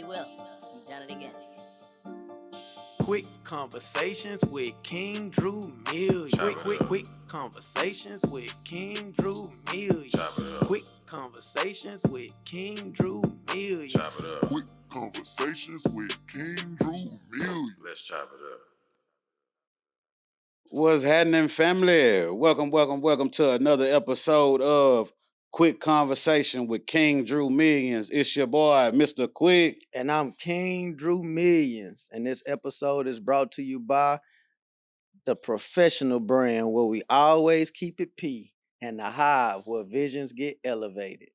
he will. He's done it again. Quick conversations with King Drew Millions. Quick conversations with King Drew Millions. Quick conversations with King Drew Millions. Quick conversations with King Drew Millions. Let's chop it up. What's happening, family? Welcome to another episode of Quick Conversation with King Drew Millions. It's your boy, Mr. Quick. And I'm King Drew Millions. And this episode is brought to you by the Professional Brand, where we always keep it P, and the Hive, where visions get elevated.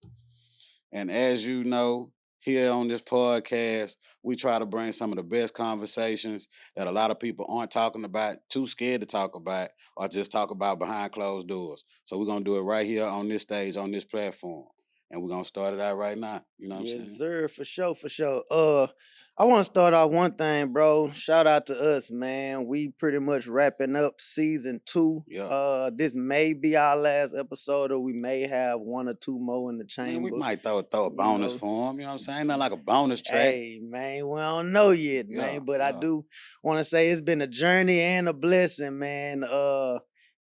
And as you know, here on this podcast, we try to bring some of the best conversations that a lot of people aren't talking about, too scared to talk about, or just talk about behind closed doors. So we're going to do it right here on this stage, on this platform. And we're going to start it out right now. You know what I'm saying? Yes, sir, for sure. I want to start off one thing, bro. Shout out to us, man. We pretty much wrapping up season 2. Yeah. This may be our last episode, or we may have one or two more in the chamber. Man, we might throw a bonus for him. You know what I'm saying? Nothing like a bonus track. Hey, man, we don't know yet, man. But I do want to say it's been a journey and a blessing, man.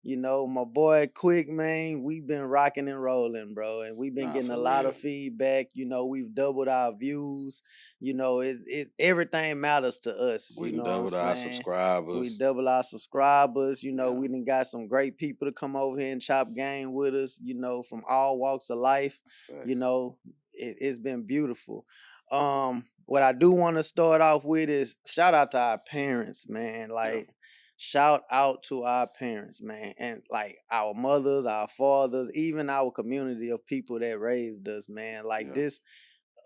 My boy Quick, man, we've been rocking and rolling, bro. And we've been getting a lot of feedback. We've doubled our views. It's everything matters to us. We doubled our subscribers. We double our subscribers. We done got some great people to come over here and chop game with us, from all walks of life. Facts. It's been beautiful. What I do want to start off with is shout out to our parents, man. Shout out to our parents, man. And our mothers, our fathers, even our community of people that raised us, man. This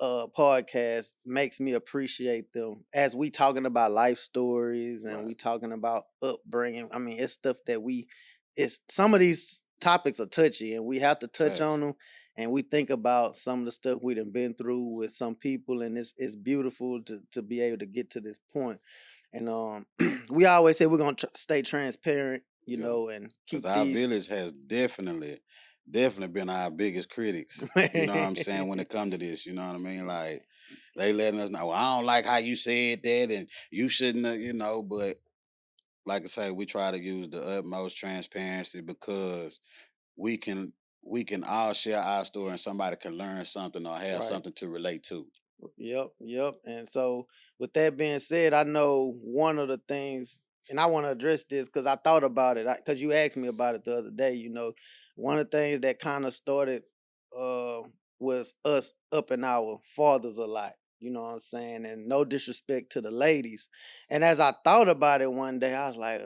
podcast makes me appreciate them as we talking about life stories and we talking about upbringing. I mean, it's stuff that some of these topics are touchy and we have to touch on them. And we think about some of the stuff we done been through with some people, and it's beautiful to be able to get to this point. And we always say we're gonna stay transparent, and keep. Because our village has definitely been our biggest critics. You know what I'm saying? When it comes to this, you know what I mean? Like they letting us know, well, I don't like how you said that, and you shouldn't have, But like I say, we try to use the utmost transparency because we can all share our story, and somebody can learn something or have something to relate to. Yep. And so with that being said, I know one of the things, and I want to address this because I thought about it, because you asked me about it the other day. One of the things that kind of started was us upping our fathers a lot. You know what I'm saying? And no disrespect to the ladies. And as I thought about it one day, I was like,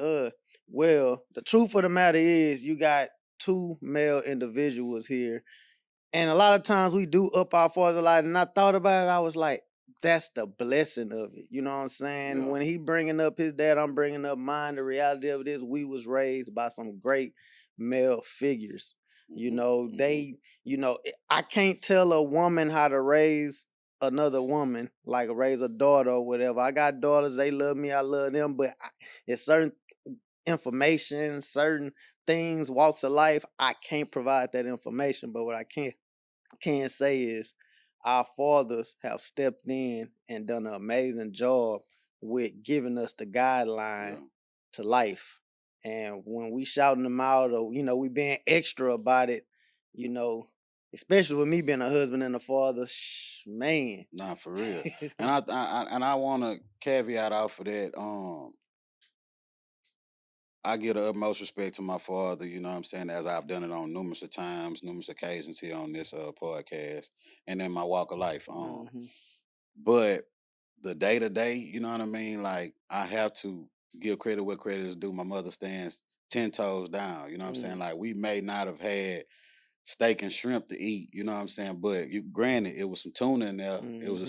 well, the truth of the matter is you got two male individuals here. And a lot of times we do up our fathers a lot. And I thought about it, I was like, that's the blessing of it. You know what I'm saying? Yeah. When he bringing up his dad, I'm bringing up mine. The reality of it is we was raised by some great male figures. I can't tell a woman how to raise another woman, like raise a daughter or whatever. I got daughters, they love me, I love them, but it's certain information, certain things, walks of life, I can't provide that information. But what I can say is our fathers have stepped in and done an amazing job with giving us the guideline to life. And when we shouting them out, or we being extra about it, especially with me being a husband and a father, man. Nah, for real. And I want to caveat out for that. I give the utmost respect to my father, you know what I'm saying, as I've done it on numerous occasions here on this podcast, and in my walk of life. But the day-to-day, you know what I mean, like I have to give credit where credit is due. My mother stands 10 toes down, you know what I'm saying? Like we may not have had steak and shrimp to eat, you know what I'm saying? But granted, it was some tuna in there. It was some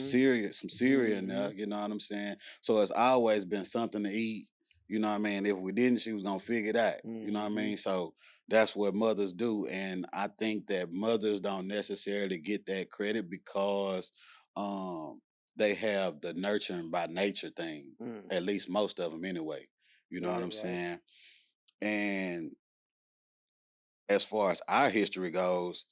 cereal in there, you know what I'm saying? So it's always been something to eat. You know what I mean? If we didn't, she was going to figure it out. You know what I mean? So that's what mothers do. And I think that mothers don't necessarily get that credit because they have the nurturing by nature thing, at least most of them anyway. You know what I'm saying? And as far as our history goes,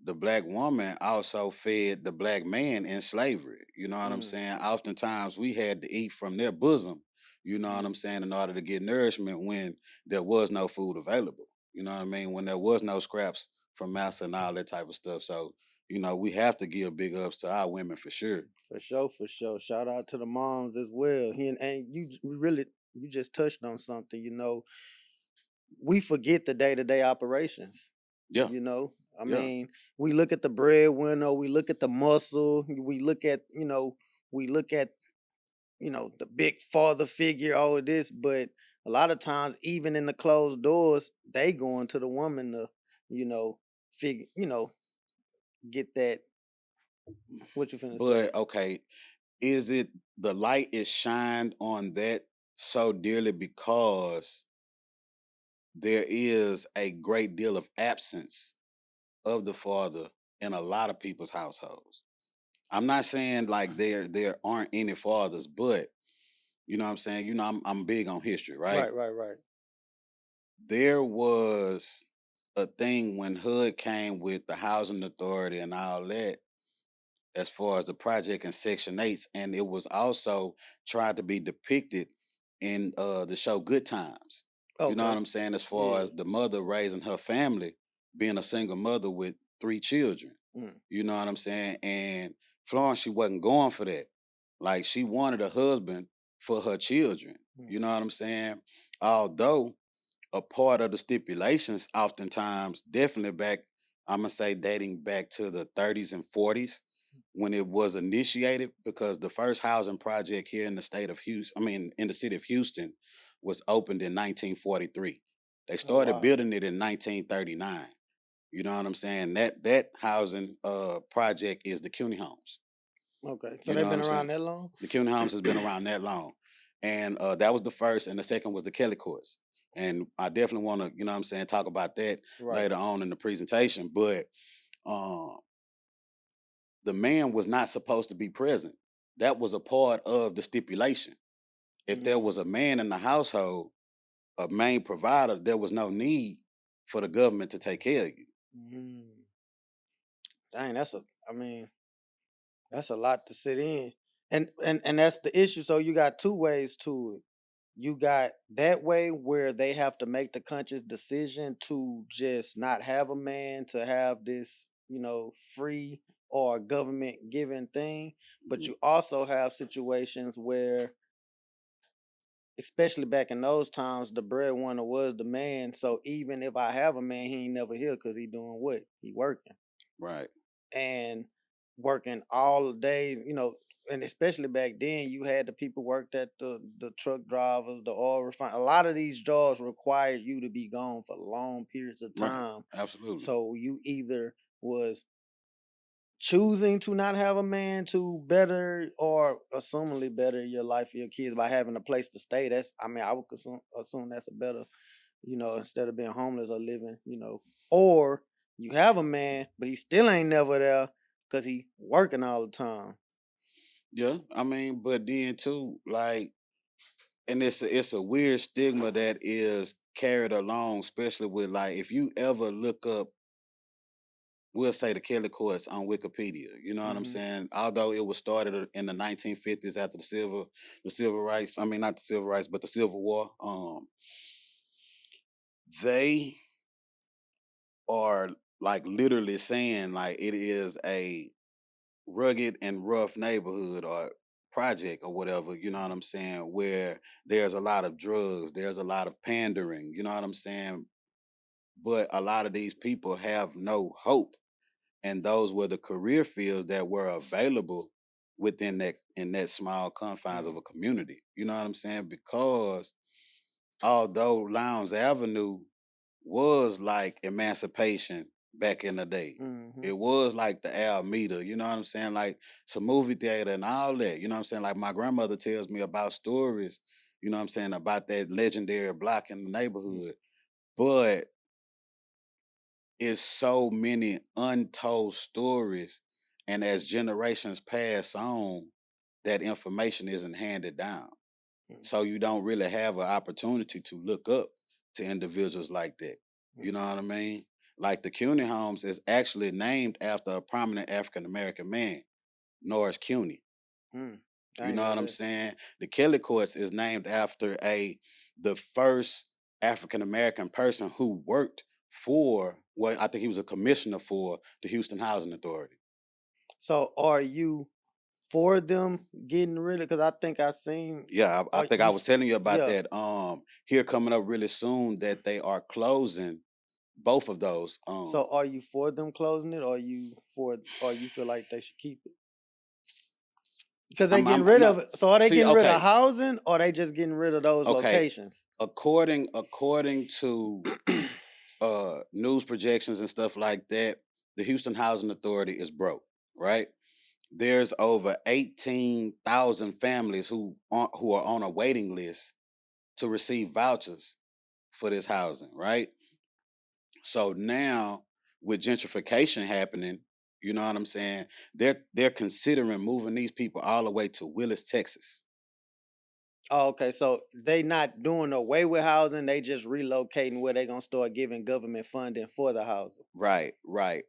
the black woman also fed the black man in slavery. You know what I'm Mm. saying? Oftentimes we had to eat from their bosom, you know what I'm saying, in order to get nourishment when there was no food available. You know what I mean? When there was no scraps from massa and all that type of stuff. So, you know, we have to give big ups to our women for sure. For sure, for sure. Shout out to the moms as well. And you just touched on something. We forget the day to day operations. Yeah, I yeah. mean, we look at the breadwinner, we look at the muscle, we look at the big father figure, all of this, but a lot of times, even in the closed doors, they going to the woman to, you know, figure, get that. What you finna say? But okay, is it the light is shined on that so dearly because there is a great deal of absence of the father in a lot of people's households. I'm not saying like there aren't any fathers, but you know what I'm saying, you know, I'm big on history, right? Right, right, right. There was a thing when Hood came with the housing authority and all that, as far as the project and Section 8s, and it was also tried to be depicted in the show Good Times. You know what Okay. I'm saying? As far Yeah. as the mother raising her family, being a single mother with 3 children. Mm. You know what I'm saying? And Florence, she wasn't going for that. Like she wanted a husband for her children. Mm. You know what I'm saying? Although a part of the stipulations, oftentimes, definitely back, I'm gonna say dating back to the 30s and 40s when it was initiated, because the first housing project here in the state of Houston, I mean, in the city of Houston, was opened in 1943. They Oh started wow. building it in 1939. You know what I'm saying? That housing project is the CUNY Homes. Okay. So You know they've what been I'm saying? around that long? The CUNY Homes has been around that long. And that was the first, and the second was the Kelly Courts. And I definitely want to, you know what I'm saying, talk about that Right. later on in the presentation. But um, the man was not supposed to be present. That was a part of the stipulation. If there was Mm. a man in the household, a main provider, there was no need for the government to take care of you. Mm. Dang, I mean, that's a lot to sit in. And that's the issue. So you got two ways to it. You got that way where they have to make the conscious decision to just not have a man, to have this, free or government given thing. But Mhm. you also have situations where, especially back in those times, the breadwinner was the man. So even if I have a man, he ain't never here because he doing what? He working. Right. And working all day, and especially back then, you had the people worked at the truck drivers, the oil refine. A lot of these jobs required you to be gone for long periods of Right. time. Absolutely. So you either was choosing to not have a man to better or assumingly better your life for your kids by having a place to stay. I would assume that's a better, instead of being homeless or living, or you have a man, but he still ain't never there because he working all the time. Yeah. I mean, but then too, like, and it's a weird stigma that is carried along, especially with like if you ever look up, we'll say the Kelly Courts on Wikipedia. You know what I'm Mm-hmm. saying? Although it was started in the 1950s after the civil rights. I mean, not the civil rights, but the Civil War. They are like literally saying like it is a rugged and rough neighborhood or project or whatever, you know what I'm saying, where there's a lot of drugs, there's a lot of pandering, you know what I'm saying? But a lot of these people have no hope. And those were the career fields that were available within that in that small confines of a community. You know what I'm saying? Because although Lowndes Avenue was like emancipation back in the day. Mm-hmm. It was like the Alameda, you know what I'm saying? Like some movie theater and all that. You know what I'm saying? Like my grandmother tells me about stories, you know what I'm saying, about that legendary block in the neighborhood. But it's so many untold stories. And as generations pass on, that information isn't handed down. So you don't really have an opportunity to look up to individuals like that. You know what I mean? Like the CUNY Homes is actually named after a prominent African American man, Norris CUNY. Mm, I You ain't know know what I'm that. saying? The Kelly Courts is named after the first African American person who worked for, well, I think he was a commissioner for the Houston Housing Authority. So are you for them getting rid of? Because I think I seen. Yeah, I Are think I you? was telling you about Yeah. that. Here coming up really soon that they are closing both of those. So are you for them closing it, or you for, or you feel like they should keep it? Because they getting I'm rid not of it. So are they see, getting rid of okay, housing, or they just getting rid of those okay. locations? According to news projections and stuff like that, the Houston Housing Authority is broke, right? There's over 18,000 families who are on a waiting list to receive vouchers for this housing, right? So now with gentrification happening, you know what I'm saying? They're considering moving these people all the way to Willis, Texas. Oh, okay. So they not doing away with housing. They just relocating where they gonna start giving government funding for the housing. Right, right.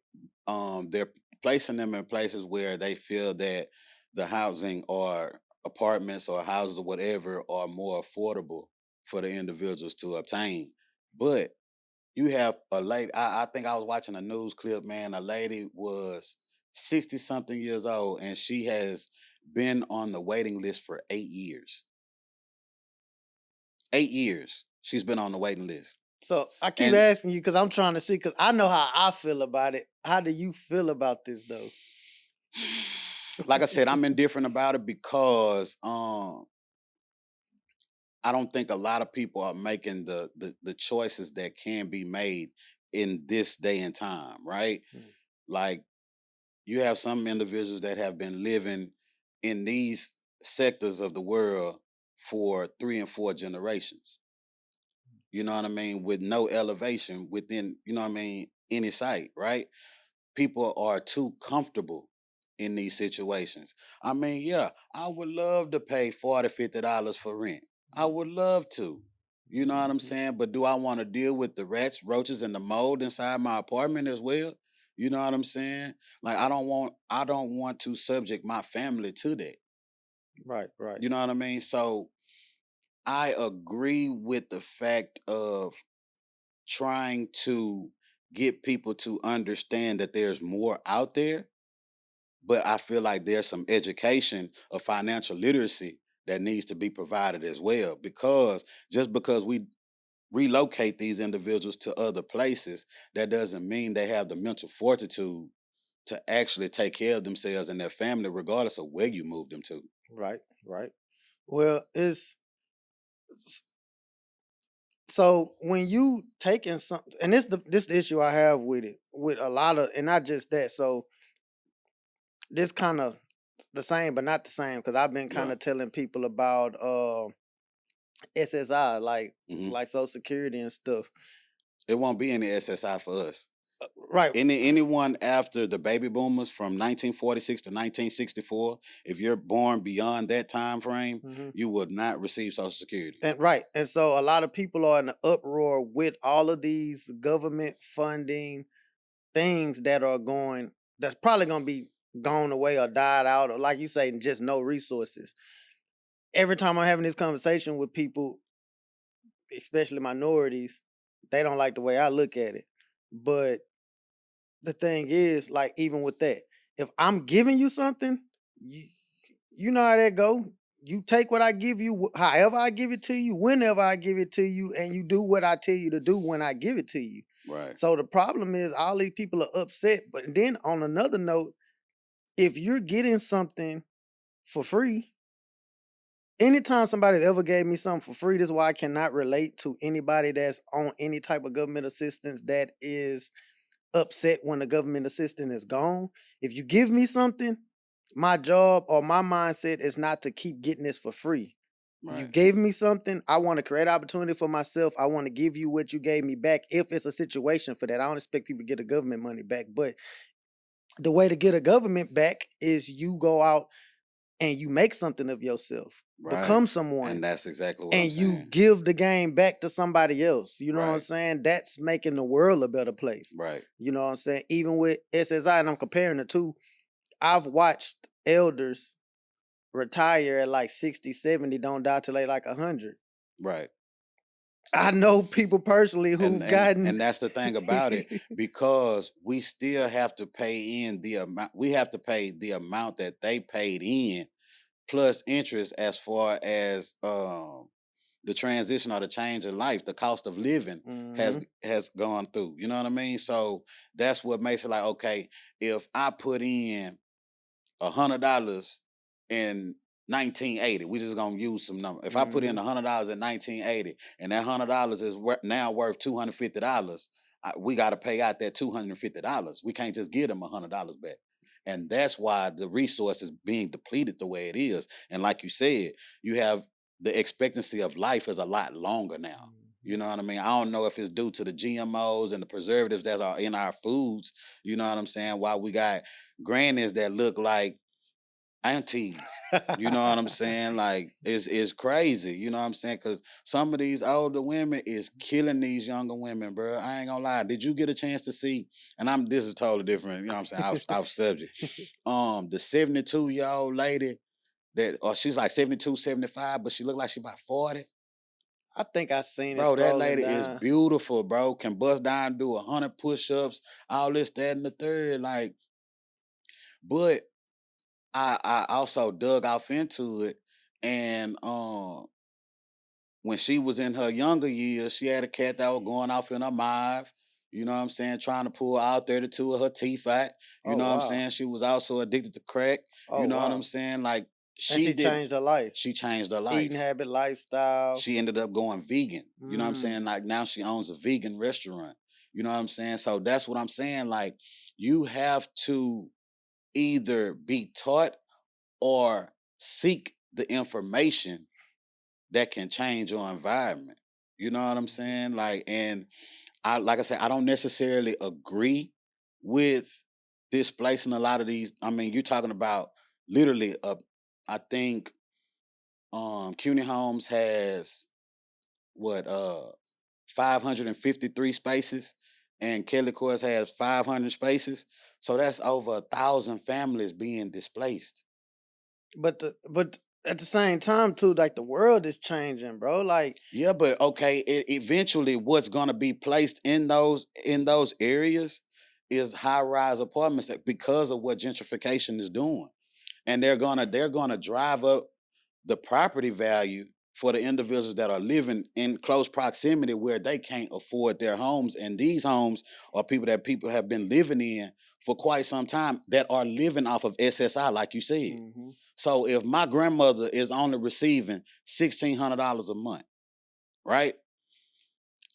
They're placing them in places where they feel that the housing or apartments or houses or whatever are more affordable for the individuals to obtain. But you have a lady, I think I was watching a news clip, man. A lady was 60 something years old and she has been on the waiting list for 8 years. 8 years she's been on the waiting list. So I keep And asking you because I'm trying to see, because I know how I feel about it. How do you feel about this though? like I said, I'm indifferent about it because I don't think a lot of people are making the choices that can be made in this day and time, right? Mm. Like you have some individuals that have been living in these sectors of the world for 3 and 4 generations. You know what I mean? With no elevation within, you know what I mean, any sight, right? People are too comfortable in these situations. I mean, yeah, I would love to pay $40, $50 for rent. I would love to. You know what I'm Mhm. saying? But do I want to deal with the rats, roaches, and the mold inside my apartment as well? You know what I'm saying? Like I don't want to subject my family to that. Right, right. You know what I mean? So I agree with the fact of trying to get people to understand that there's more out there, but I feel like there's some education of financial literacy that needs to be provided as well. Because just because we relocate these individuals to other places, that doesn't mean they have the mental fortitude to actually take care of themselves and their family, regardless of where you move them to. Right, right. Well, it's so when you taking something, and this the issue I have with it, with a lot of, and not just that. So this kind of the same, but not the same, because I've been kind Yeah. of telling people about SSI, hmm like Social Security and stuff. It won't be any SSI for us. Right. Anyone after the baby boomers from 1946 to 1964, if you're born beyond that time frame, hmm you will not receive Social Security. And right. And so a lot of people are in an uproar with all of these government funding things that are going, that's probably gonna be gone away or died out, or like you say, just no resources. Every time I'm having this conversation with people, especially minorities, they don't like the way I look at it. But the thing is, like, even with that, if I'm giving you something, you, you know how that go. You take what I give you, however I give it to you, whenever I give it to you, and you do what I tell you to do when I give it to you. Right. So the problem is all these people are upset. But then on another note, if you're getting something for free, anytime somebody ever gave me something for free, this is why I cannot relate to anybody that's on any type of government assistance that is upset when the government assistance is gone. If you give me something, my job or my mindset is not to keep getting this for free. You Right. gave me something, I want to create opportunity for myself. I want to give you what you gave me back if it's a situation for that. I don't expect people to get the government money back, but the way to get a government back is you go out and you make something of yourself, Right. become someone, And that's exactly what I'm and you saying. give the game back to somebody else. You know what I'm Right. saying? That's making the world a better place. Right. You know what I'm saying? Even with SSI, and I'm comparing the two, I've watched elders retire at like 60, 70, don't die till they like 100. Right. I know people personally who've gotten And that's the thing about it, because we still have to pay in the amount. We have to pay the amount that they paid in plus interest, as far as the transition or the change in life, the cost of living has gone through. You know what I mean? So that's what makes it like, okay, if I put in $100 in 1980, we just gonna use some number. If I put in $100 in 1980 and that $100 is now worth $250, we got to pay out that $250. We can't just give them $100 back. And that's why the resource is being depleted the way it is. And like you said, you have the expectancy of life is a lot longer now. You know what I mean? I don't know if it's due to the GMOs and the preservatives that are in our foods. You know what I'm saying? Why we got grannies that look like aunties. You know what I'm saying? Like, it's crazy. You know what I'm saying? Because some of these older women is killing these younger women, bro. I ain't gonna lie. Did you get a chance to see? And this is totally different. You know what I'm saying? Off subject. The 72-year-old lady or she's like 72, 75, but she looked like she about 40. I think I seen it. Bro, that lady down. is beautiful, bro. Can bust down, do 100 push-ups, all this, that, and the third. Like, but I also dug off into it, and when she was in her younger years, she had a cat that was going off in her mouth. You know what I'm saying? Trying to pull all 32 of her teeth out. You know what I'm saying? She was also addicted to crack. You know what I'm saying? Like, she changed her life. She changed her life. Eating habit, lifestyle. She ended up going vegan. You know what I'm saying? Like, now she owns a vegan restaurant. You know what I'm saying? So that's what I'm saying. Like, you have to either be taught or seek the information that can change your environment. You know what I'm saying? Like, and like I said, I don't necessarily agree with displacing a lot of these. I mean, you're talking about literally I think CUNY Homes has 553 spaces, and Kelly Courts has 500 spaces. So that's over 1,000 families being displaced. But at the same time too, like, the world is changing, bro. Like, yeah, but okay, eventually what's gonna be placed in those areas is high-rise apartments because of what gentrification is doing. And they're gonna drive up the property value for the individuals that are living in close proximity where they can't afford their homes. And these homes are people have been living in for quite some time that are living off of SSI, like you said. So if my grandmother is only receiving $1,600 a month, right?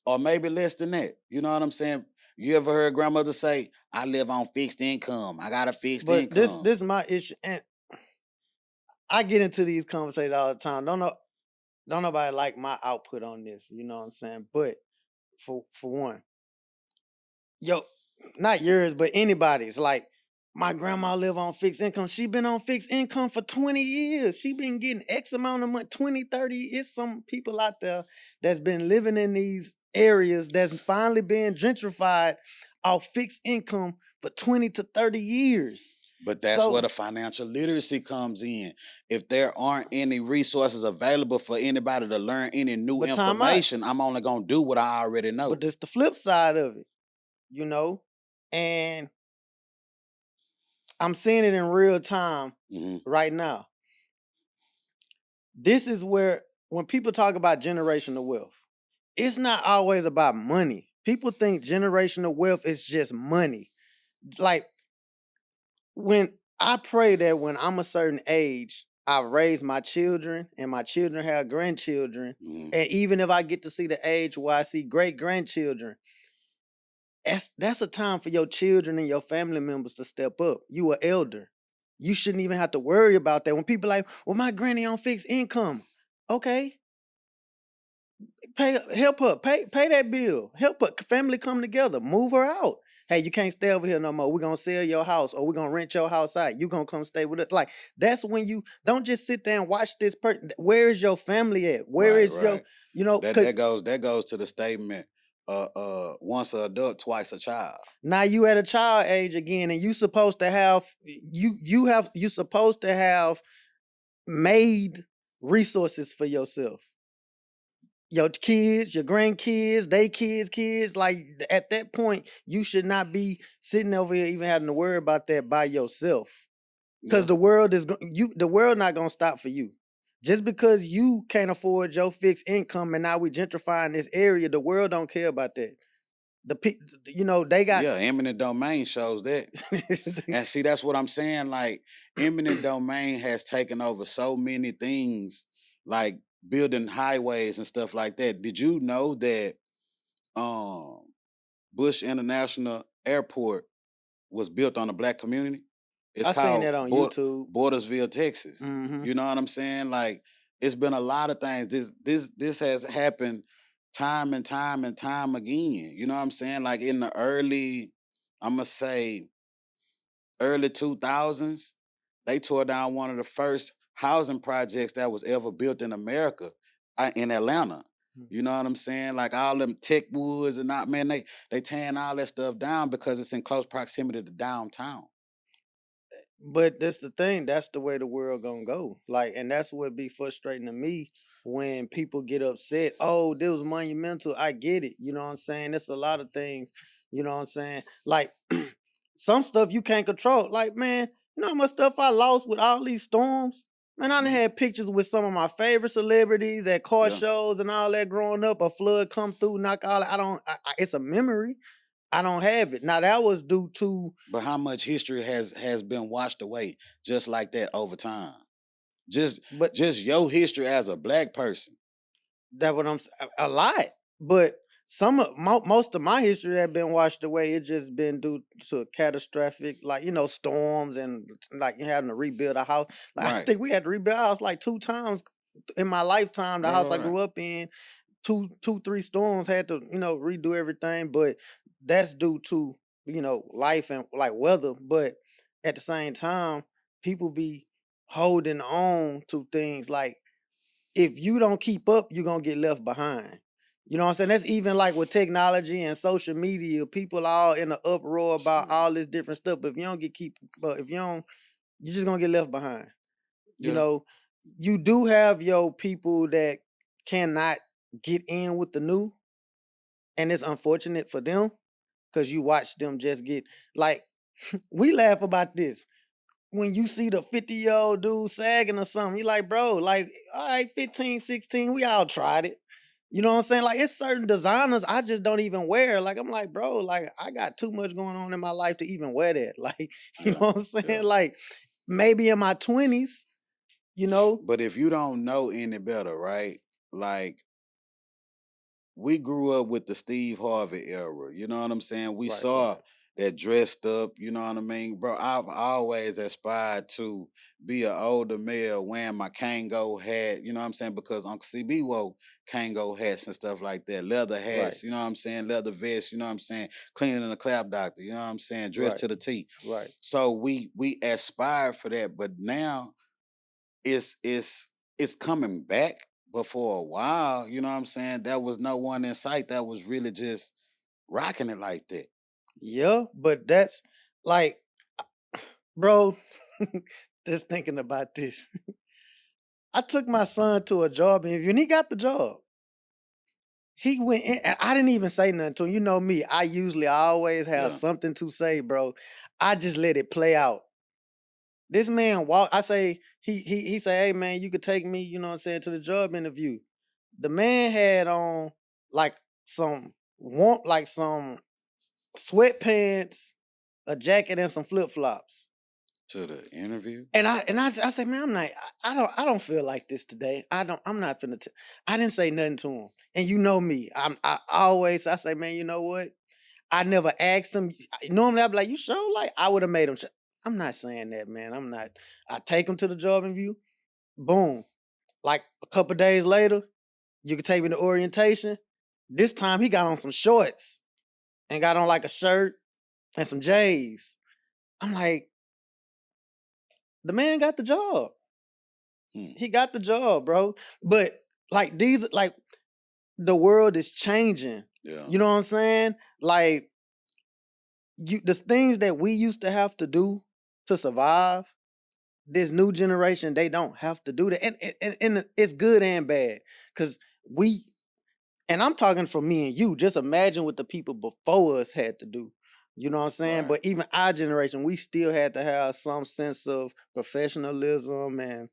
Or maybe less than that. You know what I'm saying? You ever heard grandmother say, I live on fixed income. I got a fixed income. This is my issue. And I get into these conversations all the time. Don't nobody like my output on this. You know what I'm saying? But for one, not yours, but anybody's. Like, my grandma live on fixed income. She been on fixed income for 20 years. She been getting X amount of money, 20, 30. It's some people out there that's been living in these areas that's finally being gentrified off fixed income for 20 to 30 years. But that's where the financial literacy comes in. If there aren't any resources available for anybody to learn any new information, I'm only going to do what I already know. But that's the flip side of it, you know? And I'm seeing it in real time right now. This is where, when people talk about generational wealth, it's not always about money. People think generational wealth is just money. Like, when I pray that when I'm a certain age, I raise my children and my children have grandchildren. And even if I get to see the age where I see great-grandchildren, that's a time for your children and your family members to step up. You an elder. You shouldn't even have to worry about that. When people like, well, my granny on fixed income. Okay. Help her. Pay that bill. Help her. Family come together. Move her out. Hey, you can't stay over here no more. We're going to sell your house, or we're going to rent your house out. You're going to come stay with us. Like, that's when you don't just sit there and watch this person. Where is your family at? Where is your, you know? That goes to the statement, once an adult, twice a child. Now you at a child age again, and you supposed to have, you supposed to have made resources for yourself. Your kids, your grandkids, they kids, like at that point, you should not be sitting over here even having to worry about that by yourself. Because Yeah. the world not gonna stop for you. Just because you can't afford your fixed income and now we gentrifying this area, the world don't care about that. They got Yeah, eminent domain shows that. And see, that's what I'm saying. Like, eminent domain has taken over so many things, like building highways and stuff like that. Did you know that um Bush International Airport was built on a black community? It's I seen called that on YouTube. Bordersville, Texas. Hmm. You know what I'm saying? Like, it's been a lot of things. This has happened time and time and time again. You know what I'm saying? Like in the I'm gonna say early 2000s, they tore down one of the first housing projects that was ever built in America, in Atlanta. You know what I'm saying? Like all them tech woods and not, man, they tearing all that stuff down because it's in close proximity to downtown. But that's the thing. That's the way the world gonna go. Like, and that's what be frustrating to me when people get upset. Oh, this was monumental. I get it. You know what I'm saying? It's a lot of things. You know what I'm saying? Like some stuff you can't control. Like, man, you know how much stuff I lost with all these storms? Man, I done had pictures with some of my favorite celebrities at car Yeah. shows and all that growing up. A flood come through, knock all. It's a memory. I don't have it. Now that was due to But how much history has been washed away just like that over time? Just but just your history as a black person. that what a lot. But most of my history had been washed away. It just been due to catastrophic, like storms and like having to rebuild a house. Like I Right. think we had to rebuild a house like 2 times in my lifetime. The house I Right. grew up in, two, 3 storms had to redo everything. But that's due to life and like weather. But at the same time, people be holding on to things like if you don't keep up, you're gonna get left behind. You know what I'm saying? That's even like with technology and social media. People all in an uproar about all this different stuff. But if you don't if you don't, you're just gonna get left behind. You Yeah. know, you do have your people that cannot get in with the new, and it's unfortunate for them because you watch them just get like we laugh about this when you see the 50-year-old dude sagging or something, you're like, bro, like, all right, 15, 16, we all tried it. You know what I'm saying? Like, it's certain designers I just don't even wear. Like, I'm like, bro, like, I got too much going on in my life to even wear that. Like, you know what I'm saying? Yeah. Like, maybe in my 20s, But if you don't know any better, right? Like, we grew up with the Steve Harvey era. You know what I'm saying? We Right, saw right. that dressed up, you know what I mean? Bro, I've always aspired to be an older male wearing my Kango hat, you know what I'm saying? Because Uncle CB wore Kango hats and stuff like that, leather hats, Right. you know what I'm saying? Leather vests, you know what I'm saying? Cleaning in a clap doctor, you know what I'm saying? Dressed Right. to the T. Right. So we aspire for that, but now it's coming back. But for a while, you know what I'm saying, there was no one in sight that was really just rocking it like that. Yeah, but that's like, bro, just thinking about this. I took my son to a job interview and he got the job. He went in, and I didn't even say nothing to him. You know me, I always have Yeah. something to say, bro. I just let it play out. This man walk. I say he say, hey man, you could take me, you know what I'm saying, to the job interview. The man had on like some sweatpants, a jacket, and some flip flops. To the interview. And I said, man, I'm not. I don't feel like this today. I'm not finna. I didn't say nothing to him. And you know me. I say, man, you know what? I never asked him. Normally I'd be like, you sure? Like I would have made him. I'm not saying that, man. I'm not. I take him to the job interview. Boom. Like a couple days later, you could take me to orientation. This time he got on some shorts and got on like a shirt and some J's. I'm like, the man got the job. He got the job, bro. But like the world is changing. Yeah. You know what I'm saying? Like the things that we used to have to do to survive, this new generation, they don't have to do that. And it's good and bad. Cause and I'm talking for me and you, just imagine what the people before us had to do. You know what I'm saying? Right. But even our generation, we still had to have some sense of professionalism. And,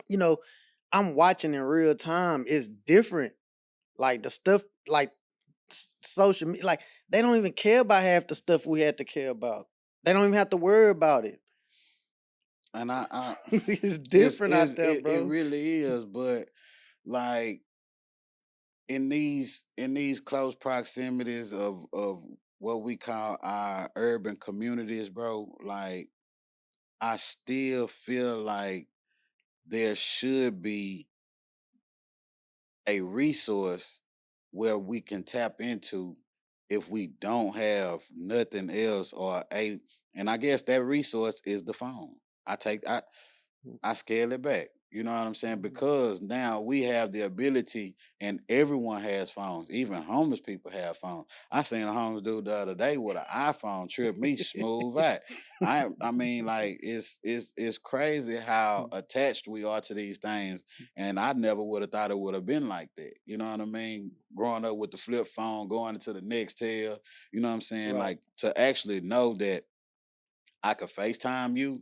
you know, I'm watching in real time. It's different. Like the stuff, like social media, like they don't even care about half the stuff we had to care about. They don't even have to worry about it. And I It's different out there, it bro. really is, but like in these close proximities of what we call our urban communities, bro, like I still feel like there should be a resource where we can tap into if we don't have nothing else and I guess that resource is the phone. I scale it back. You know what I'm saying? Because now we have the ability, and everyone has phones. Even homeless people have phones. I seen a homeless dude the other day with an iPhone trip me smooth out. I mean, like it's crazy how attached we are to these things, and I never would have thought it would have been like that. You know what I mean? Growing up with the flip phone, going into the Nextel. You know what I'm saying? Right. Like to actually know that I could FaceTime you,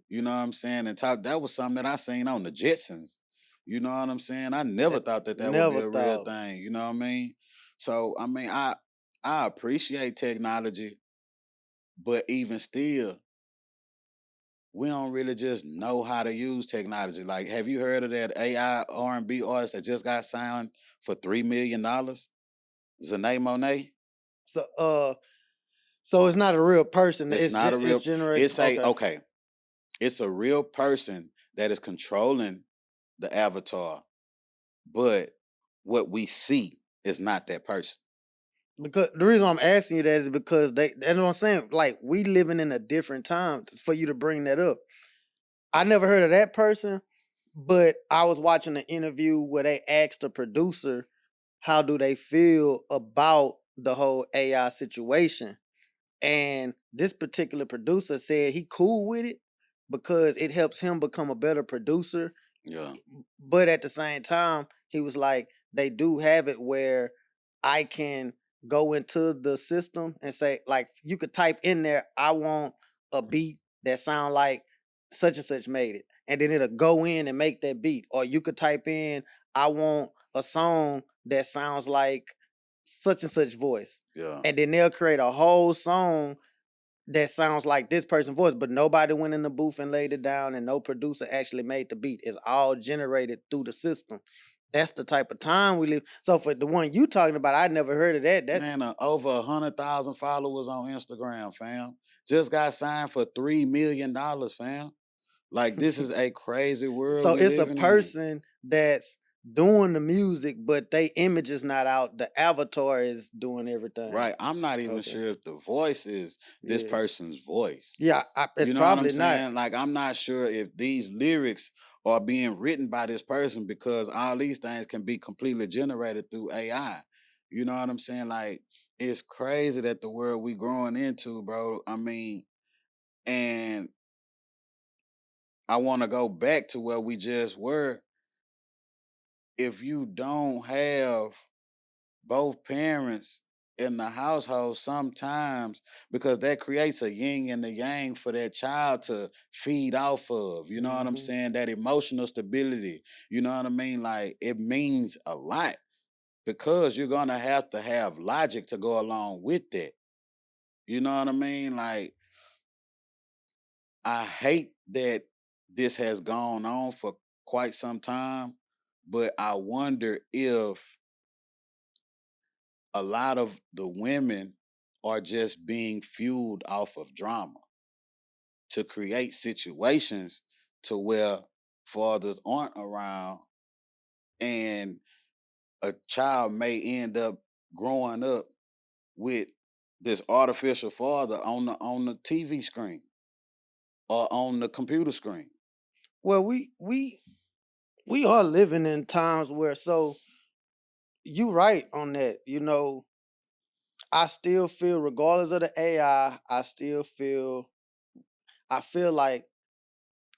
you know what I'm saying, and talk. That was something that I seen on the Jetsons. You know what I'm saying? I never thought that would be Never a real thought. thing. You know what I mean? So I mean, I appreciate technology, but even still, we don't really just know how to use technology. Like, have you heard of that AI R&B artist that just got signed for $3 million? Zanae Monet. So so it's not a real person. It's not a It's real. generated. It's a Okay. okay. It's a real person that is controlling the avatar, but what we see is not that person. Because the reason I'm asking you that is because that's what I'm saying. Like we living in a different time for you to bring that up. I never heard of that person, but I was watching an interview where they asked the producer how do they feel about the whole AI situation. And this particular producer said he cool with it because it helps him become a better producer. Yeah, But at the same time, he was like, they do have it where I can go into the system and say, like, you could type in there, I want a beat that sound like such and such made it. And then it'll go in and make that beat. Or you could type in, I want a song that sounds like such and such voice. yeah, And then they'll create a whole song that sounds like this person's voice, but nobody went in the booth and laid it down, and no producer actually made the beat. It's all generated through the system. That's the type of time we live. So for the one you talking about, I never heard of that. That man, over 100,000 followers on Instagram, fam. Just got signed for $3 million, fam. Like this is a crazy world so we it's a living in. person that's doing the music, but they image is not out. The avatar is doing everything. Right. I'm not even Okay. sure if the voice is this Yeah. person's voice. Yeah. It's You know what I'm probably not. saying? Like, I'm not sure if these lyrics are being written by this person because all these things can be completely generated through AI. You know what I'm saying? Like, it's crazy that the world we growing into, bro. I mean, and I want to go back to where we just were. If you don't have both parents in the household sometimes because that creates a yin and a yang for that child to feed off of. You know what I'm Mhm. saying? That emotional stability. You know what I mean? Like it means a lot because you're gonna have to have logic to go along with that. You know what I mean? Like I hate that this has gone on for quite some time, but I wonder if a lot of the women are just being fueled off of drama to create situations to where fathers aren't around and a child may end up growing up with this artificial father on the TV screen or on the computer screen. Well, we are living in times where you right on that. I still feel, regardless of the AI, I feel like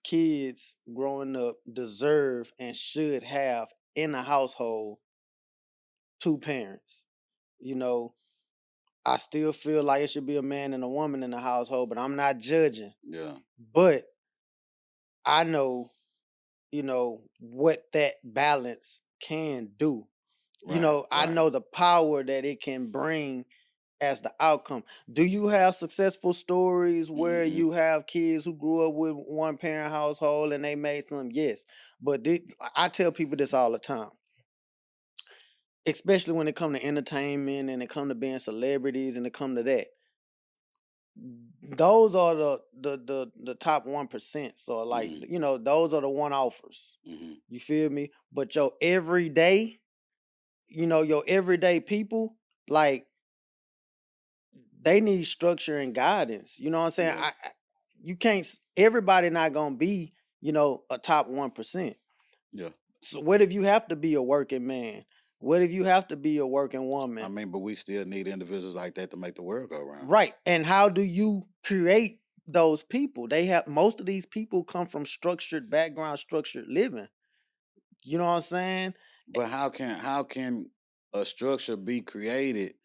kids growing up deserve and should have in a household two parents. You know, I still feel like it should be a man and a woman in the household, but I'm not judging. Yeah. But I know, what that balance can do. Right. I Right. know the power that it can bring as the outcome. Do you have successful stories where hmm you have kids who grew up with one parent household and they made some? Yes. But I tell people this all the time, especially when it come to entertainment and it come to being celebrities and it come to that. Those are the top 1%. So like, hmm those are the one offers. hmm You feel me? But your everyday people, like, they need structure and guidance. You know what I'm saying? Yeah. You can't. Everybody not gonna be, a top 1%. Yeah. So what if you have to be a working man? What if you have to be a working I woman? mean, but we still need individuals like that to make the world go round. Right. And how do you create those people? Most of these people come from structured background, structured living. You know what I'm saying? But how can a structure be created?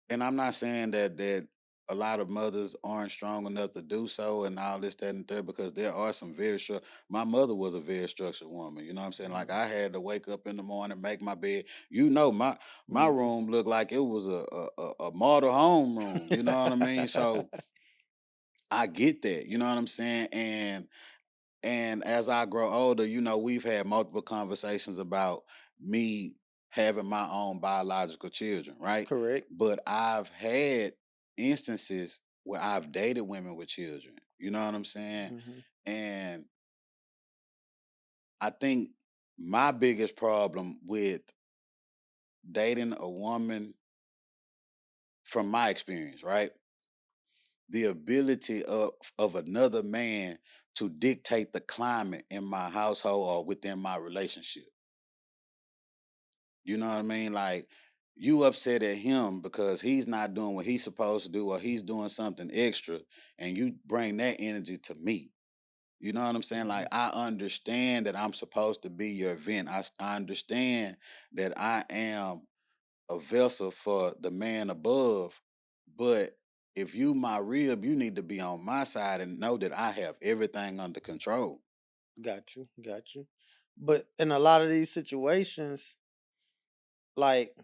And I'm not saying that a lot of mothers aren't strong enough to do so and all this, that, and third, because there are some very my mother was a very structured woman. You know what I'm saying? Like I had to wake up in the morning, make my bed. My Mhm. room looked like it was a model home room. You know what I mean? So I get that. You know what I'm saying? And as I grow older, we've had multiple conversations about me having my own biological children, right? Correct. But I've had instances where I've dated women with children. You know what I'm saying? Hmm. And I think my biggest problem with dating a woman, from my experience, right? The ability of another man to dictate the climate in my household or within my relationship. You know what I mean? Like you upset at him because he's not doing what he's supposed to do or he's doing something extra and you bring that energy to me. You know what I'm saying? Like Hmm. I understand that I'm supposed to be your vent. I understand that I am a vessel for the man above, but if you my rib, you need to be on my side and know that I have everything under control. Got you. Got you. But in a lot of these situations, like,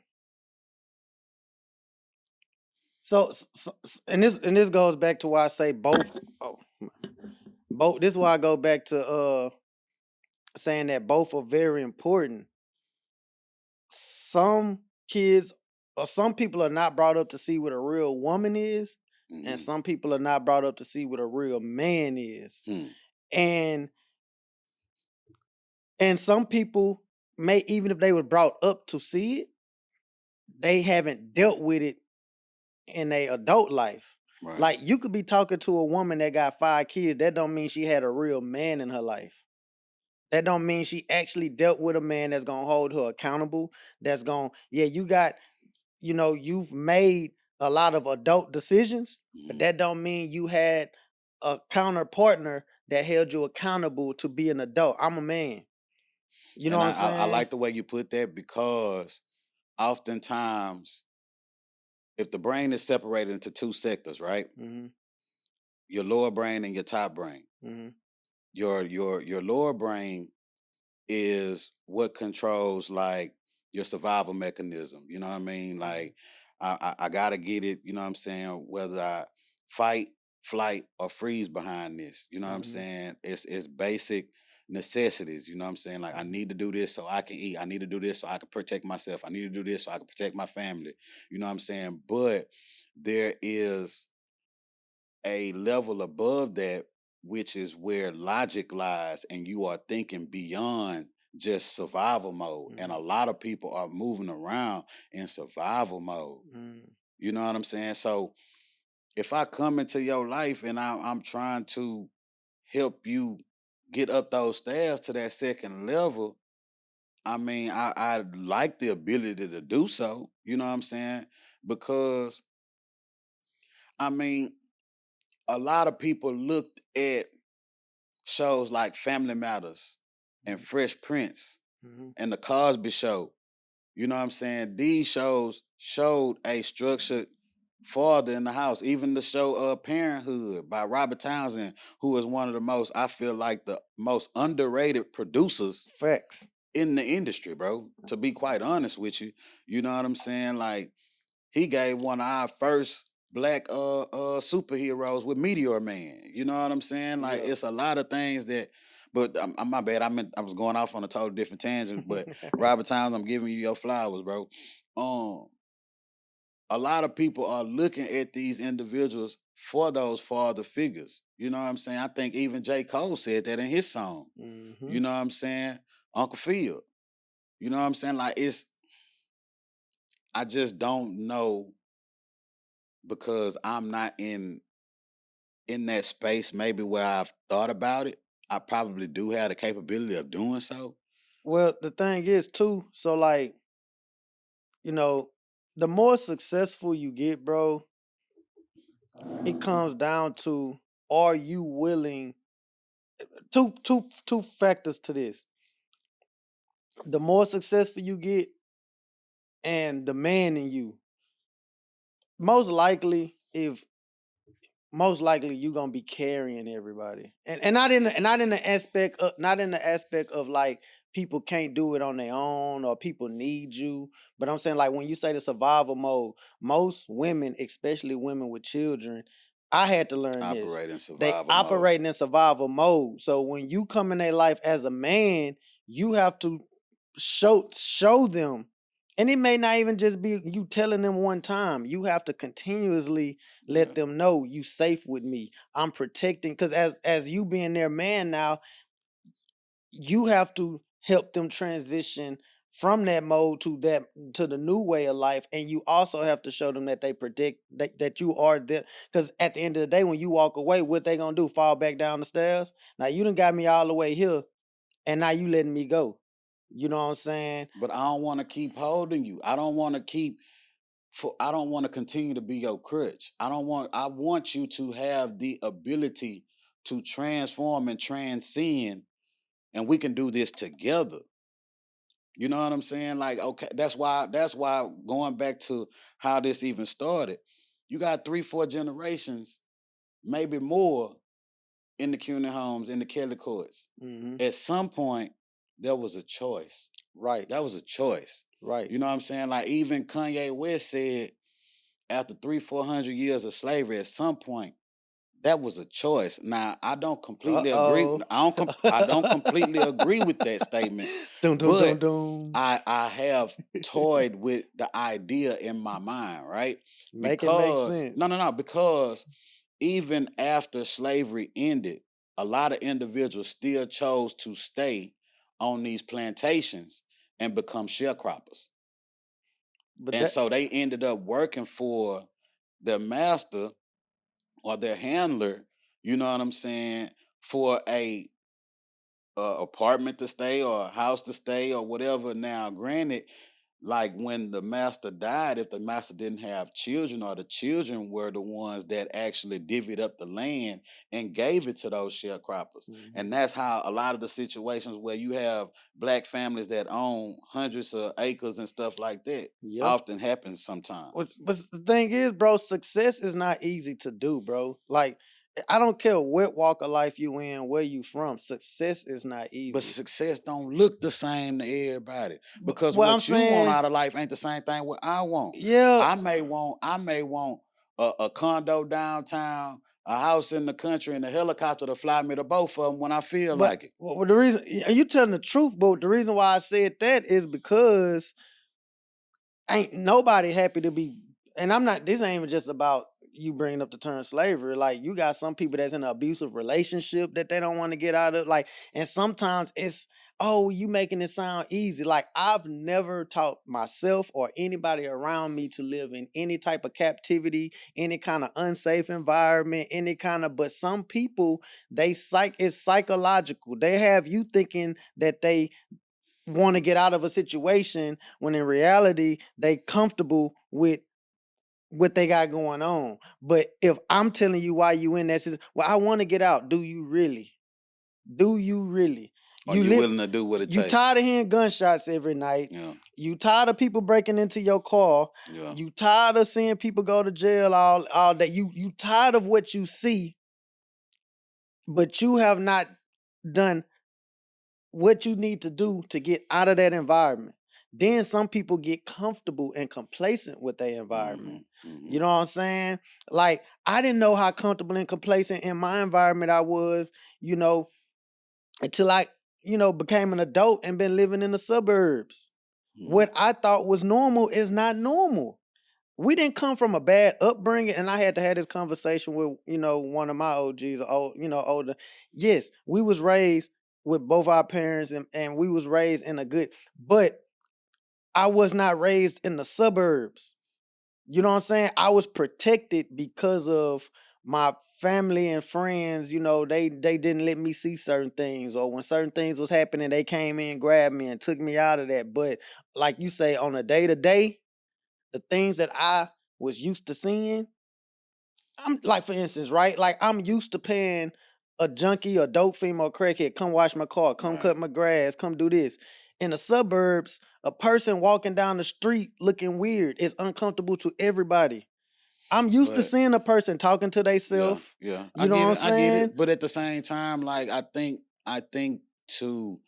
and this goes back to why I say both. Oh, both. This is why I go back to saying that both are very important. Some kids or some people are not brought up to see what a real woman is, and hmm some people are not brought up to see what a real man is. Hmm. And some people may, even if they were brought up to see it, they haven't dealt with it in a adult life. Right. Like, you could be talking to a woman that got 5 kids. That don't mean she had a real man in her life. That don't mean she actually dealt with a man that's gonna hold her accountable. That's gonna, yeah, you've made a lot of adult decisions, but Mhm. that don't mean you had a counter partner that held you accountable to be an adult. I'm a man. You know And what I'm I saying? like the way you put that because oftentimes, if the brain is separated into two sectors, right? Mm-hmm. Your lower brain and your top brain. Mm-hmm. Your lower brain is what controls like your survival mechanism. You know what I mean? Mm-hmm. Like I gotta get it, you know what I'm saying, whether I fight, flight, or freeze behind this. You know what I'm Mm-hmm. saying? It's basic necessities. You know what I'm saying? Like I Mm-hmm. need to do this so I can eat. I need to do this so I can protect myself. I need to do this so I can protect my family. You know what I'm saying? But there is a level above that, which is where logic lies, and you are thinking beyond just survival mode. And Mm-hmm. a lot of people are moving around in survival mode. Mm-hmm. You know what I'm saying? So if I come into your life and I'm trying to help you get up those stairs to that second level, I mean, I like the ability to do so. You know what I'm saying? Because I mean, a lot of people looked at shows like Family Matters and Fresh Prince Mhm. and The Cosby Show. You know what I'm saying? These shows showed a structured father in the house. Even the show Parenthood by Robert Townsend, who is one of the most, I feel like the most underrated producers Facts. in the industry, bro. To be quite honest with you. You know what I'm saying? Like he gave one of our first black superheroes with Meteor Man. You know what I'm saying? Like Yeah. it's a lot of things that. But my bad. I was going off on a total different tangent. But Robert Towns, I'm giving you your flowers, bro. Um, a lot of people are looking at these individuals for those father figures. You know what I'm saying? I think even J. Cole said that in his song. Mm-hmm. You know what I'm saying? Uncle Phil. You know what I'm saying? Like I just don't know because I'm not in that space maybe where I've thought about it. I probably do have the capability of doing so. Well, the thing is too, so like, you know, the more successful you get, bro, it comes down to, are you willing, two factors to this. The more successful you get and the man in you, most likely you're gonna be carrying everybody. And not in the aspect of like people can't do it on their own or people need you. But I'm saying, like, when you say the survival mode, most women, especially women with children, I had to learn this. Operate in They survival mode. operating in survival mode. So when you come in their life as a man, you have to show them. And it may not even just be you telling them one time. You have to continuously let Yeah. them know you safe with me. I'm protecting, because as you being their man now, you have to help them transition from that mode to the new way of life. And you also have to show them that they predict that you are there. Because at the end of the day, when you walk away, what they gonna do? Fall back down the stairs? Now you done got me all the way here, and now you letting me go. You know what I'm saying? But I don't want to keep holding you. I don't want to I don't want to continue to be your crutch. I want you to have the ability to transform and transcend, and we can do this together. You know what I'm saying? Like, okay, that's why going back to how this even started, you got 3, 4 generations, maybe more, in the CUNY homes, in the Kelly courts. Mm-hmm. At some point, there was a choice. Right. That was a choice. Right. You know what I'm saying? Like even Kanye West said, after 300, 400 years of slavery, at some point, that was a choice. Now I don't completely agree. Uh-oh. I don't completely agree with that statement. Dun, dun, dun, But dun. I have toyed with the idea in my mind, right? Make it make Because sense. no, because even after slavery ended, a lot of individuals still chose to stay on these plantations and become sharecroppers. But And that so they ended up working for their master or their handler, you know what I'm saying, for a apartment to stay or a house to stay or whatever. Now, granted, like when the master died, if the master didn't have children or the children were the ones that actually divvied up the land and gave it to those sharecroppers. Mhm. And that's how a lot of the situations where you have black families that own hundreds of acres and stuff like that Yeah. often happens sometimes. But the thing is, bro, success is not easy to do, bro. Like, I don't care what walk of life you in, where you from. Success is not But easy. success don't look the same to everybody But because what I'm what you want saying, out of life ain't the same thing what I want. yeah, I may want a condo downtown, a house in the country, and a helicopter to fly me to both of them when I feel but like it. the reason you telling the truth, but the reason why I said that is because ain't nobody happy to be, and I'm not, this ain't even just about you bringing up the term slavery. Like, you got some people that's in an abusive relationship that they don't want to get out of. Like, and sometimes it's, oh, you making it sound easy. Like, I've never taught myself or anybody around me to live in any type of captivity, any kind of unsafe environment, any kind of, but some people, it's psychological. They have you thinking that they want to get out of a situation when in reality they comfortable with what they got going on. But if I'm telling you why you in that situation, well, I want to get out. Do you really? Do you really? Are you willing to do what it You takes? tired of hearing gunshots every night. Yeah, You tired of people breaking into your car. yeah. You tired of seeing people go to jail all day. You tired of what you see, but you have not done what you need to do to get out of that environment. Then some people get comfortable and complacent with their environment. Mm-hmm. You know what I'm saying? Like, I didn't know how comfortable and complacent in my environment I was, you know, until I, became an adult and been living in the suburbs. Mm-hmm. What I thought was normal is not normal. We didn't come from a bad upbringing, and I had to have this conversation with, one of my OGs, older. Yes, we was raised with both our parents, and we was raised in a good, but I was not raised in the suburbs. You know what I'm saying? I was protected because of my family and friends. They didn't let me see certain things, or when certain things was happening, they came in, grabbed me, and took me out of that. But like you say, on a day-to-day, the things that I was used to seeing, I'm like, for instance, right? Like, I'm used to paying a junkie, a dope fiend, or a crackhead, come wash my car, come Right. cut my grass, come do this. In the suburbs, a person walking down the street looking weird is uncomfortable to everybody. I'm used to But seeing a person talking to yeah, themselves. yeah. You know what I'm I get saying? it. But at the same time, like I think to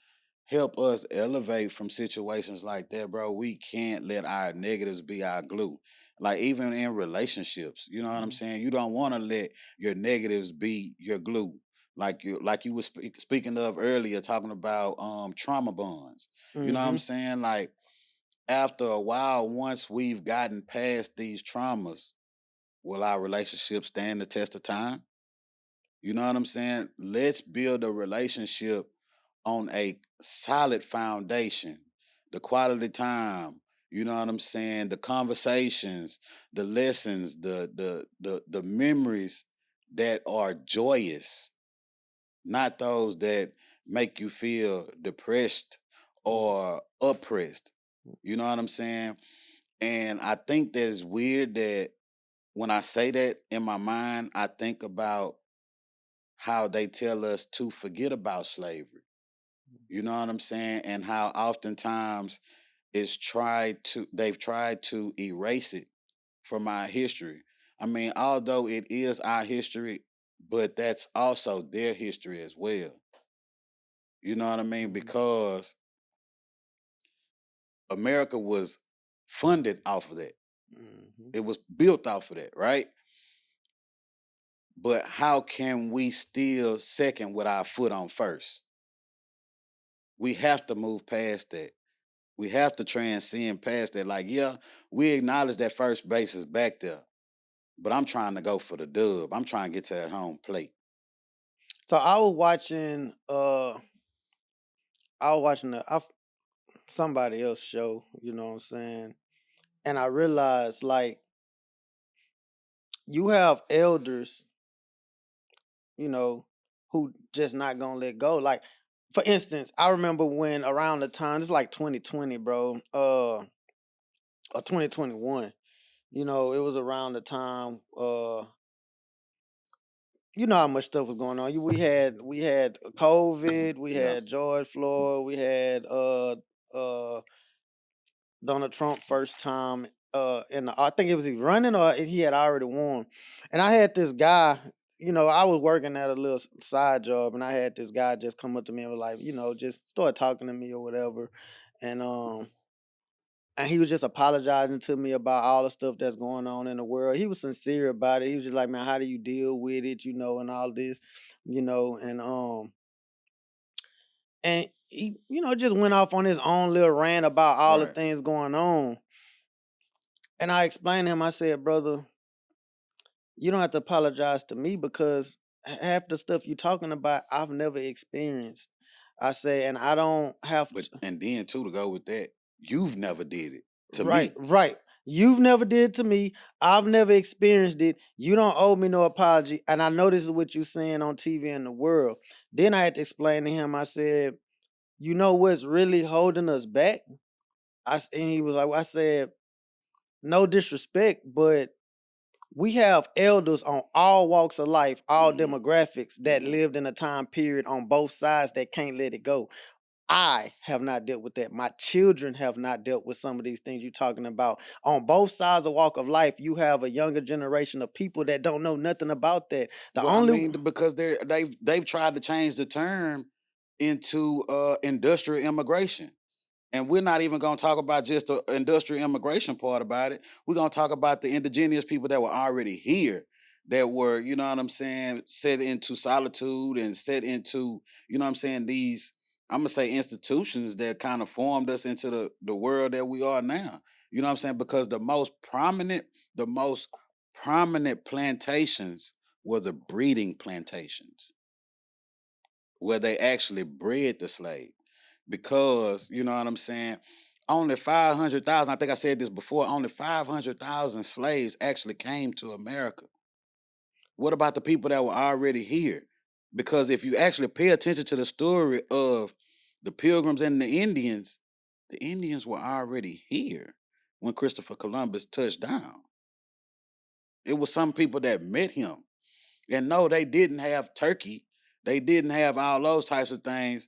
help us elevate from situations like that, bro, we can't let our negatives be our glue. Like even in relationships, you know what I'm saying? You don't want to let your negatives be your glue. Like you were speaking of earlier, talking about trauma bonds. You know what I'm Mm-hmm. saying? Like after a while, once we've gotten past these traumas, will our relationship stand the test of time? You know what I'm saying? Let's build a relationship on a solid foundation. The quality time, you know what I'm saying? The conversations, the lessons, the memories that are joyous, not those that make you feel depressed or oppressed. You know what I'm saying? And I think that it's weird that when I say that in my mind, I think about how they tell us to forget about slavery. You know what I'm saying? And how oftentimes they've tried to erase it from our history. I mean, although it is our history, but that's also their history as well. You know what I mean? Because America was funded off of that. Mm-hmm. It was built off of that, right? But how can we still second with our foot on first? We have to move past that. We have to transcend past that. Like, yeah, we acknowledge that first base is back there, but I'm trying to go for the dub. I'm trying to get to that home plate. So I was watching somebody else show, you know what I'm saying? And I realized, like, you have elders, who just not gonna let go. Like, for instance, I remember when around the time, it's like 2020, bro, or 2021. It was around the time, you know how much stuff was going on. We had COVID, we Yeah. had George Floyd, we had Donald Trump first time I think it was he running or he had already won. And I had this guy, I was working at a little side job, and I had this guy just come up to me and was like, just start talking to me or whatever. And he was just apologizing to me about all the stuff that's going on in the world. He was sincere about it. He was just like, man, how do you deal with it, and all this, and he, just went off on his own little rant about all the Right. things going on. And I explained to him, I said, brother, you don't have to apologize to me because half the stuff you're talking about, I've never experienced. I say, and I don't have But and then too to go with that, you've never did it to right, me. right. You've never did it to me. I've never experienced it. You don't owe me no apology. And I know this is what you're saying on TV in the world. Then I had to explain to him, I said, you know what's really holding us back? And he was like, I said, no disrespect, but we have elders on all walks of life, all Mhm. demographics that Mhm. lived in a time period on both sides that can't let it go. I have not dealt with that. My children have not dealt with some of these things you're talking about. On both sides of walk of life, you have a younger generation of people that don't know nothing about that. The Well, I only mean, because they've tried to change the term into industrial immigration. And we're not even going to talk about just the industrial immigration part about it. We're going to talk about the indigenous people that were already here, that were, you know what I'm saying, set into solitude and set into, you know what I'm saying, these, I'm going to say institutions that kind of formed us into the world that we are now. You know what I'm saying? Because the most prominent plantations were the breeding plantations where they actually bred the slave. Because, you know what I'm saying, only 500,000, I think I said this before, only 500,000 slaves actually came to America. What about the people that were already here? Because if you actually pay attention to the story of the Pilgrims and the Indians were already here when Christopher Columbus touched down. It was some people that met him. And no, they didn't have turkey. They didn't have all those types of things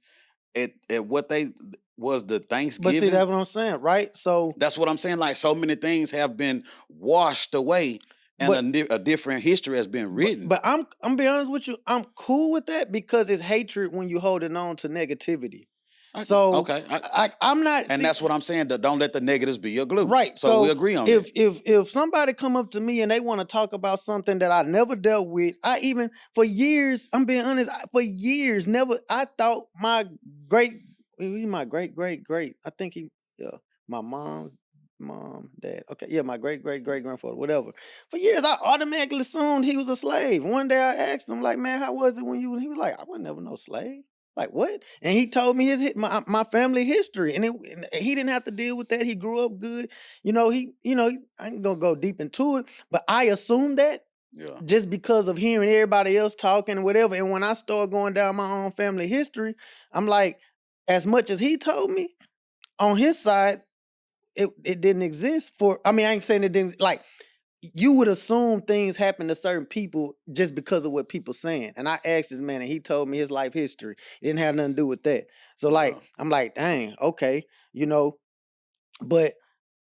at what they was the But see, Thanksgiving. that's what I'm saying, right? So, That's what I'm saying. Like so many things have been washed away, and but a different history has been written. but I'm be honest with you, I'm cool with that because it's hatred when you holding on to negativity. So Okay, I'm not, and see, that's what I'm saying. Don't let the negatives be your glue. right. So we So agree on that. if somebody come up to me and they want to talk about something that I never dealt with, I even for years, I'm being honest, for years, never I thought my great he my great, I think he yeah, my mom's mom, dad. Okay, yeah, my great grandfather, whatever. For years I automatically assumed he was a slave. One day I asked him, like, man, how was it when you he was like, I was never no slave. Like what? And he told me my family history, and he didn't have to deal with that. He grew up good, I ain't gonna go deep into it, but I assumed that Yeah. just because of hearing everybody else talking, whatever. And when I started going down my own family history, I'm like, as much as he told me on his side, it didn't exist for. I mean, I ain't saying it didn't like you would assume things happen to certain people just because of what people saying. And I asked this man and he told me his life history. It didn't have nothing to do with that. So like, Yeah. I'm like, dang, okay, but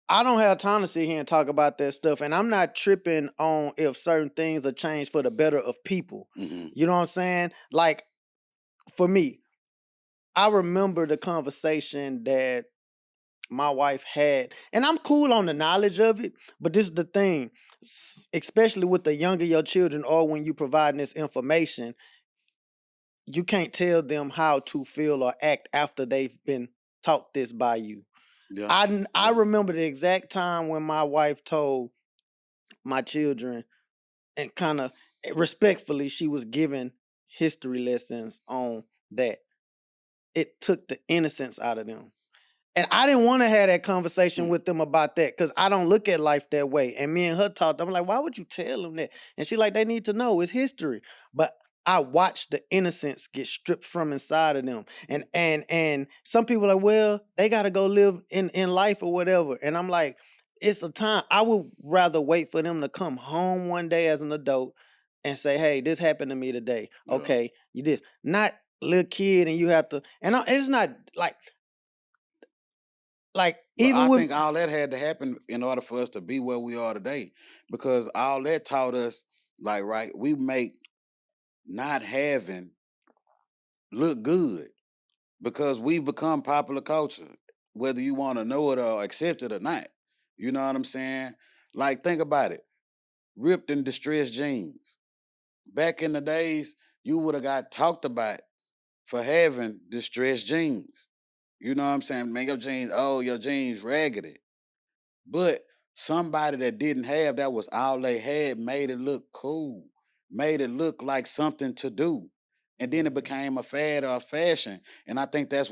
I don't have time to sit here and talk about that stuff. And I'm not tripping on if certain things are changed for the better of people. Mm-hmm. You know what I'm saying? Like for me, I remember the conversation that my wife had, and I'm cool on the knowledge of it, but this is the thing, especially with the younger your children or when you providing this information, you can't tell them how to feel or act after they've been taught this by you. Yeah. I remember the exact time when my wife told my children, and kind of respectfully, she was giving history lessons on that. It took the innocence out of them. And I didn't want to have that conversation with them about that because I don't look at life that way. And me and her talked. I'm like, why would you tell them that? And she like, they need to know it's history. But I watched the innocence get stripped from inside of them. And some people are like, well, they gotta go live in life or whatever. And I'm like, it's a time. I would rather wait for them to come home one day as an adult and say, hey, this happened to me today. Yeah. Okay, you this. Not little kid and you have to, and it's not like But even I with think all that had to happen in order for us to be where we are today, because all that taught us, like, right, we make not having look good because we've become popular culture, whether you want to know it or accept it or not. You know what I'm saying? Like, think about it. Ripped and distressed jeans. Back in the days, you would have got talked about for having distressed jeans. You know what I'm saying? Make your jeans, oh, your jeans raggedy. But somebody that didn't have that was all they had made it look cool, made it look like something to do. And then it became a fad or a fashion. And I think that's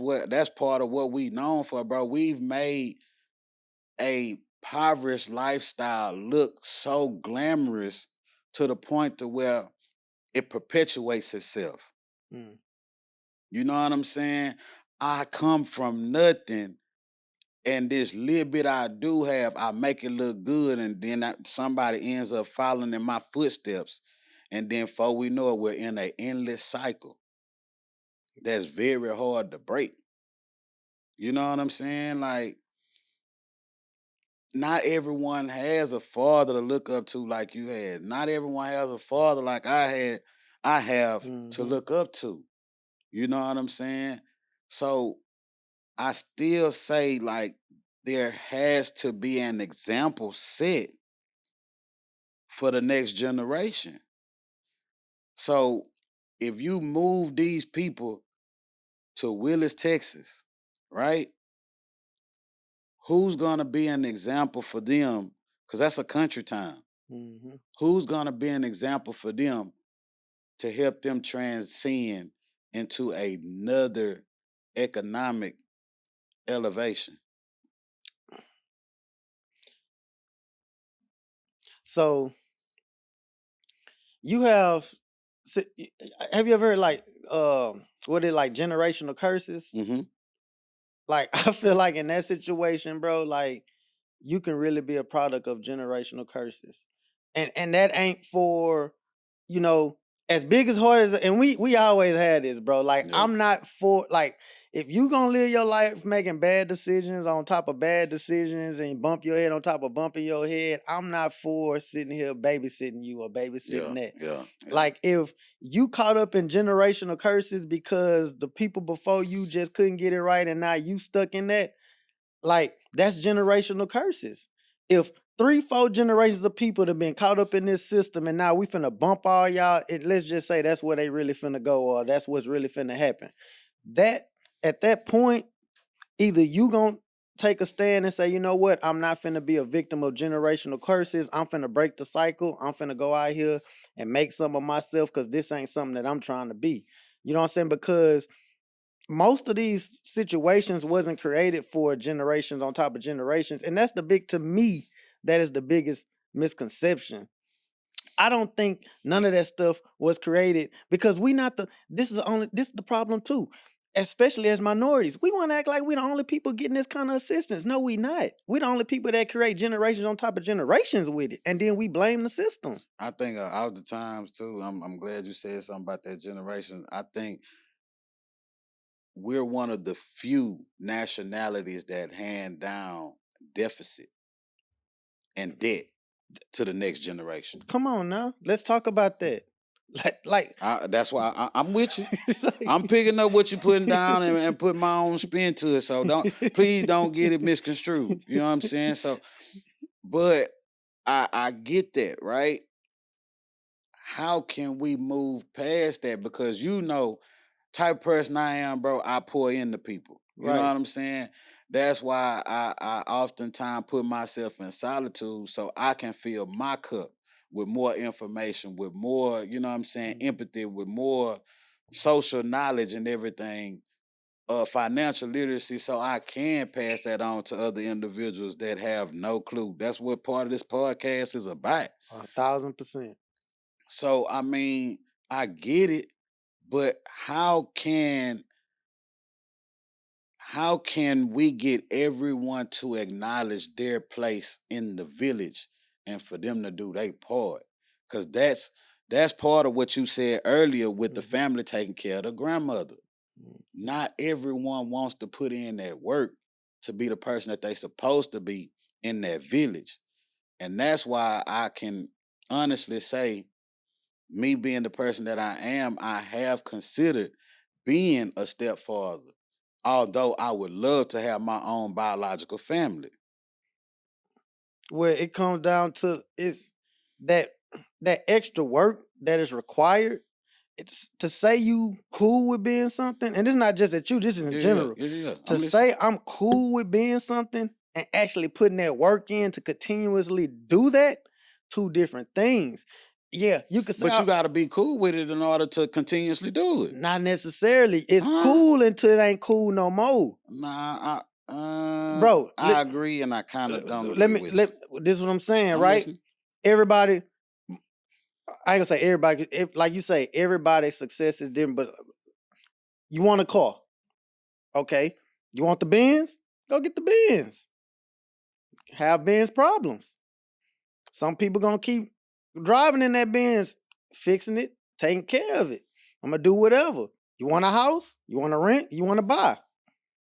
part of what we known for, bro. We've made a impoverished lifestyle look so glamorous to the point to where it perpetuates itself. Mm. You know what I'm saying? I come from nothing And this little bit I do have, I make it look good, and then somebody ends up following in my footsteps. And then before we know it, we're in an endless cycle that's very hard to break. You know what I'm saying? Like, not everyone has a father to look up to like you had. Not everyone has a father like I have to Mhm. look up to. You know what I'm saying? So I still say, like, there has to be an example set for the next generation. So if you move these people to Willis, Texas, right? Who's gonna be an example for them? Because that's a country town. Mhm. Who's gonna be an example for them to help them transcend into another economic elevation? So you have have you ever heard like what is like generational curses? Mm-hmm. Like I feel like in that situation, bro, like you can really be a product of generational curses. And that ain't for, you know, as big as hard as and we always had this, bro. Like Yeah. I'm not for like if you gonna live your life making bad decisions on top of bad decisions and bump your head on top of bumping your head, I'm not for sitting here babysitting you or babysitting that. Yeah. Like if you caught up in generational curses because the people before you just couldn't get it right and now you stuck in that, like that's generational curses. If 3-4 generations of people have been caught up in this system and now we finna bump all y'all, and let's just say that's where they really finna go or that's what's really finna happen. That at that point, either you gonna take a stand and say, you know what, I'm not finna be a victim of generational curses. I'm finna break the cycle. I'm finna go out here and make some of myself because this ain't something that I'm trying to be. You know what I'm saying? Because most of these situations wasn't created for generations on top of generations. And that's to me, that is the biggest misconception. I don't think none of that stuff was created because this is the problem too. Especially as minorities, we want to act like we the only people getting this kind of assistance. No, we not. We the only people that create generations on top of generations with it, and then we blame the system. I think out the times too. I'm glad you said something about that generation. I think we're one of the few nationalities that hand down deficit and debt to the next generation. Come on now, let's talk about that. That's why I'm with you. I'm picking up what you're putting down and putting my own spin to it. So please don't get it misconstrued. You know what I'm saying? So, but I get that, right? How can we move past that? Because type of person I am, bro, I pour into people. You know Right. what I'm saying? That's why I oftentimes put myself in solitude so I can fill my cup with more information, with more, you know what I'm saying, empathy, with more social knowledge and everything, financial literacy, so I can pass that on to other individuals that have no clue. That's what part of this podcast is about. 1,000%. So I mean, I get it, but how can we get everyone to acknowledge their place in the village and for them to do their part? Because that's part of what you said earlier with the family taking care of the grandmother. Not everyone wants to put in that work to be the person that they supposed to be in that village. And that's why I can honestly say, me being the person that I am, I have considered being a stepfather, although I would love to have my own biological family. Where it comes down to is that extra work that is required. It's to say you cool with being something, and it's not just at you, this is in general. Yeah. To say I'm cool with being something and actually putting that work in to continuously do that, two different things. Yeah, you could say But you got to be cool with it in order to continuously do it. not necessarily. It's Huh? cool until it ain't cool no more. Nah, Bro, I agree, and I kind of don't agree with you. this is what I'm saying, I'm right? listening. Everybody, I ain't gonna say everybody, like you say, everybody's success is different, but you want a car. Okay. You want the Benz? Go get the Benz. Have Benz problems. Some people gonna keep driving in that Benz, fixing it, taking care of it. I'm gonna do whatever. You want a house? You want to rent? You want to buy?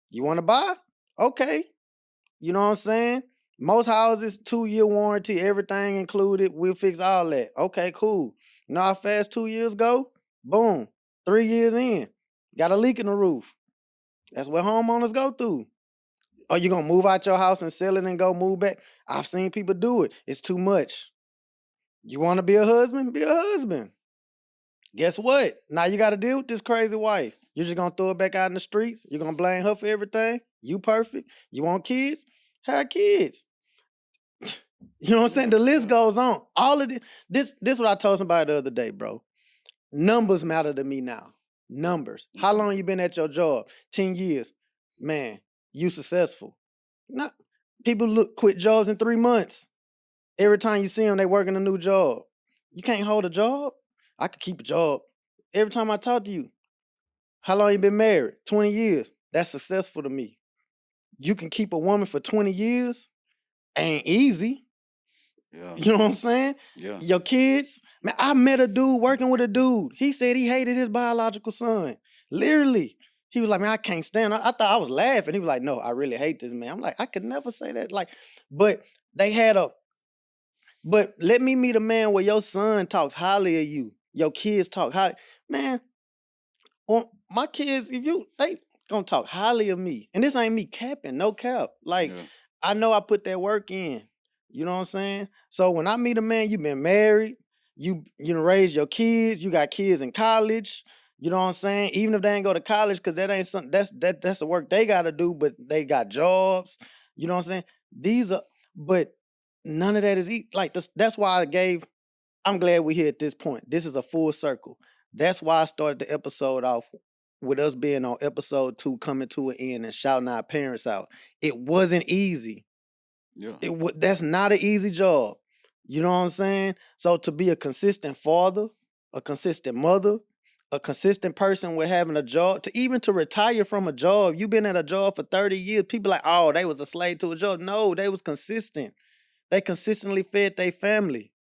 You want to buy? Okay. You know what I'm saying? Most houses, 2-year warranty, everything included. We'll fix all that. Okay, cool. You know how fast 2 years go? Boom. 3 years in. Got a leak in the roof. That's what homeowners go through. Are you gonna move out your house and sell it and go move back? I've seen people do it. It's too much. You want to be a husband? Be a husband. Guess what? Now you got to deal with this crazy wife. You're just gonna throw it back out in the streets. You're gonna blame her for everything. You perfect. You want kids? Have kids. You know what I'm saying? The list goes on. All of this is what I told somebody the other day, bro. Numbers matter to me now. Numbers. How long you been at your job? 10 years. Man, you successful. Not people quit jobs in 3 months. Every time you see them, they working a new job. You can't hold a job. I could keep a job. Every time I talk to you, how long you been married? 20 years. That's successful to me. You can keep a woman for 20 years. Ain't easy. Yeah. You know what I'm saying? Yeah. Your kids. Man, I met a dude working with a dude. He said he hated his biological son. Literally. He was like, man, I can't stand it. I thought I was laughing. He was like, no, I really hate this man. I'm like, I could never say that. But let me meet a man where your son talks highly of you. Your kids talk highly. Man, my kids, they gonna talk highly of me. And this ain't me capping, no cap. I know I put that work in. You know what I'm saying? So when I meet a man, you've been married, you raised your kids, you got kids in college. You know what I'm saying? Even if they ain't go to college, because that ain't something that's the work they gotta do, but they got jobs. You know what I'm saying? But none of that is that's why I'm glad we're here at this point. This is a full circle. That's why I started the episode off with us being on episode 2, coming to an end and shouting our parents out. It wasn't easy. Yeah. That's not an easy job. You know what I'm saying? So to be a consistent father, a consistent mother, a consistent person with having a job, to retire from a job, you've been at a job for 30 years. People like, oh, they was a slave to a job. No, they was consistent. They consistently fed their family.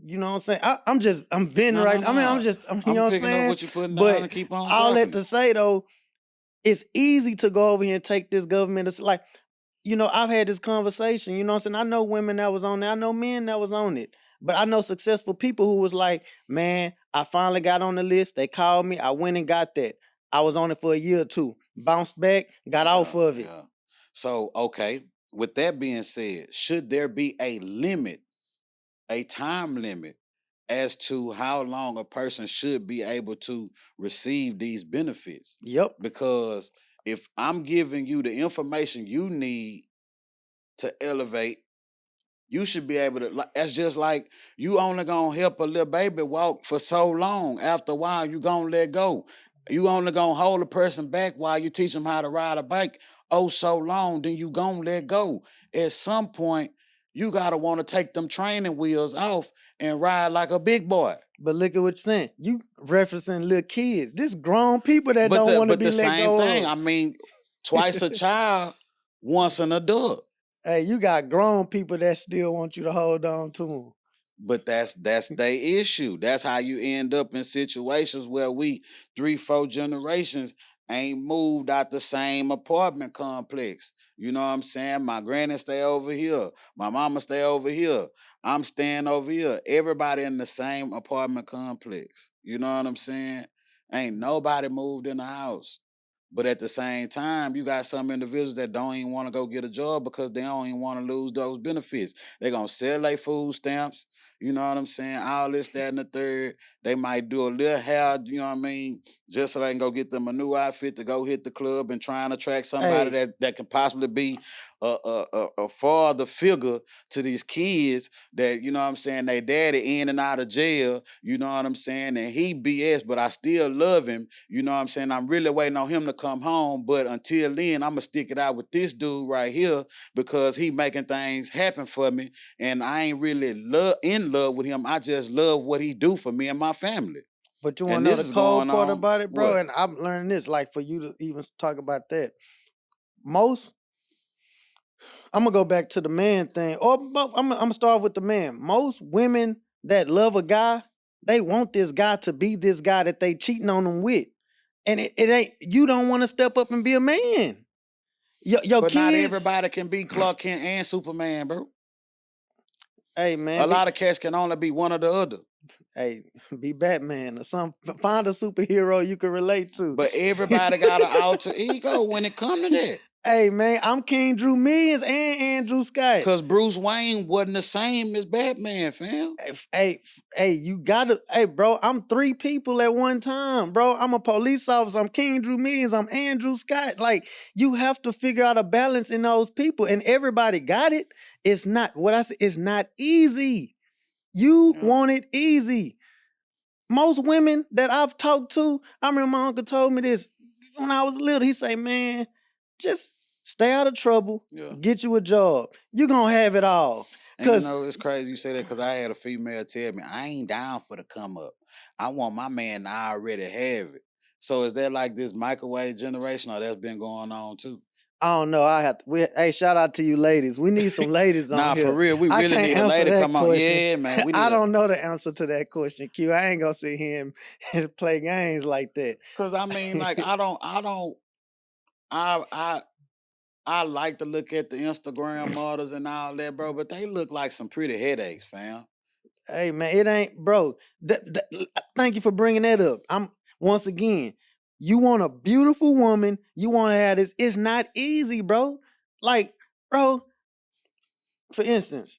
You know what I'm saying? I'm venting right now. I mean, I'm you know what I'm picking saying? up what you're putting down and keep on all dropping that to say though, it's easy to go over here and take this government. It's like, I've had this conversation, you know what I'm saying? I know women that was on there. I know men that was on it. But I know successful people who was like, man, I finally got on the list. They called me. I went and got that. I was on it for a year or two. Bounced back, got off of it. Yeah. So, okay. With that being said, should there be a limit, a time limit, as to how long a person should be able to receive these benefits? Yep. Because if I'm giving you the information you need to elevate, you should be able to. That's just like you only gonna help a little baby walk for so long. After a while, you gonna let go. You only gonna hold a person back while you teach them how to ride a bike. Oh, so long, then you gonna let go. At some point, you gotta want to take them training wheels off and ride like a big boy. But look at what you're saying. You referencing little kids. This grown people that don't want to be the let same go thing. of. I mean, twice a child, once an adult. Hey, you got grown people that still want you to hold on to them. But that's their issue. That's how you end up in situations where we 3-4 generations ain't moved out the same apartment complex. You know what I'm saying? My granny stay over here. My mama stay over here. I'm staying over here. Everybody in the same apartment complex. You know what I'm saying? Ain't nobody moved in the house. But at the same time, you got some individuals that don't even want to go get a job because they don't even want to lose those benefits. They're going to sell their food stamps. You know what I'm saying? All this, that, and the third. They might do a little hair, you know what I mean? Just so they can go get them a new outfit to go hit the club and try and attract somebody that can possibly be a father figure to these kids that, you know what I'm saying, they daddy in and out of jail, you know what I'm saying? And he BS, but I still love him. You know what I'm saying? I'm really waiting on him to come home. But until then, I'm going to stick it out with this dude right here because he making things happen for me. And I ain't really in love with him. I just love what he do for me and my family. But you want to know the cold part about it, bro? What? And I'm learning this, like for you to even talk about that. most, I'm gonna go back to the man thing. Or I'm gonna start with the man. Most women that love a guy, they want this guy to be this guy that they cheating on them with. And it ain't, you don't want to step up and be a man. Your But not kids, everybody can be Clark Kent and Superman, bro. hey A man, lot of cats can only be one or the other. hey, be Batman or some. Find a superhero you can relate to. But everybody got an alter ego when it come to that. Hey man, I'm King Drew Millions and Andrew Scott. Cause Bruce Wayne wasn't the same as Batman, fam. Hey, you gotta, hey, bro, I'm 3 people at one time, bro. I'm a police officer, I'm King Drew Millions, I'm Andrew Scott. Like, you have to figure out a balance in those people, and everybody got it. It's not, what I say, it's not easy. You want it easy. Most women that I've talked to, I remember my uncle told me this when I was little. He say, man, just stay out of trouble, get you a job. You gonna have it all. And you know, it's crazy you say that because I had a female tell me, I ain't down for the come up. I want my man to already have it. So is that like this microwave generation or that's been going on too? I don't know. Hey, shout out to you ladies. We need some ladies on here. Nah, for real. We really need a lady come on. Yeah, man. I don't know the answer to that question, Q. I ain't gonna sit here and play games like that. Cause I mean, like, I like to look at the Instagram models and all that, bro, but they look like some pretty headaches, fam. Hey, man, it ain't, bro. Thank you for bringing that up. Once again, you want a beautiful woman, you want to have this. It's not easy, bro. Like, bro, for instance,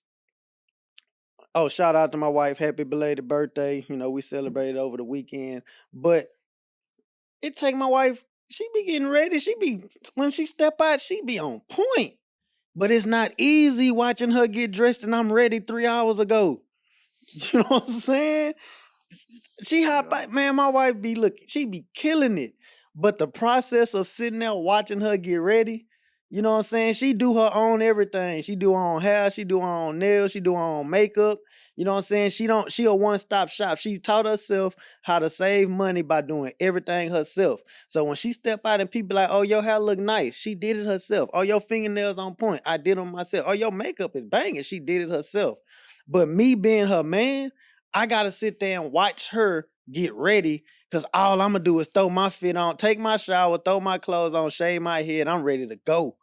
shout out to my wife. Happy belated birthday. You know, we celebrated over the weekend. But it take my wife, she be getting ready. When she step out, she be on point. But it's not easy watching her get dressed and I'm ready 3 hours ago. You know what I'm saying? She hop out, man, my wife she be killing it. But the process of sitting there watching her get ready, you know what I'm saying? She do her own everything. She do her own hair, she do her own nails, she do her own makeup. You know what I'm saying? She a one-stop shop. She taught herself how to save money by doing everything herself. So when she step out and people like, oh, your hair look nice, she did it herself. Oh, your fingernails on point, I did them myself. Oh, your makeup is banging, she did it herself. But me being her man, I gotta sit there and watch her get ready because all I'm gonna do is throw my fit on, take my shower, throw my clothes on, shave my head, I'm ready to go.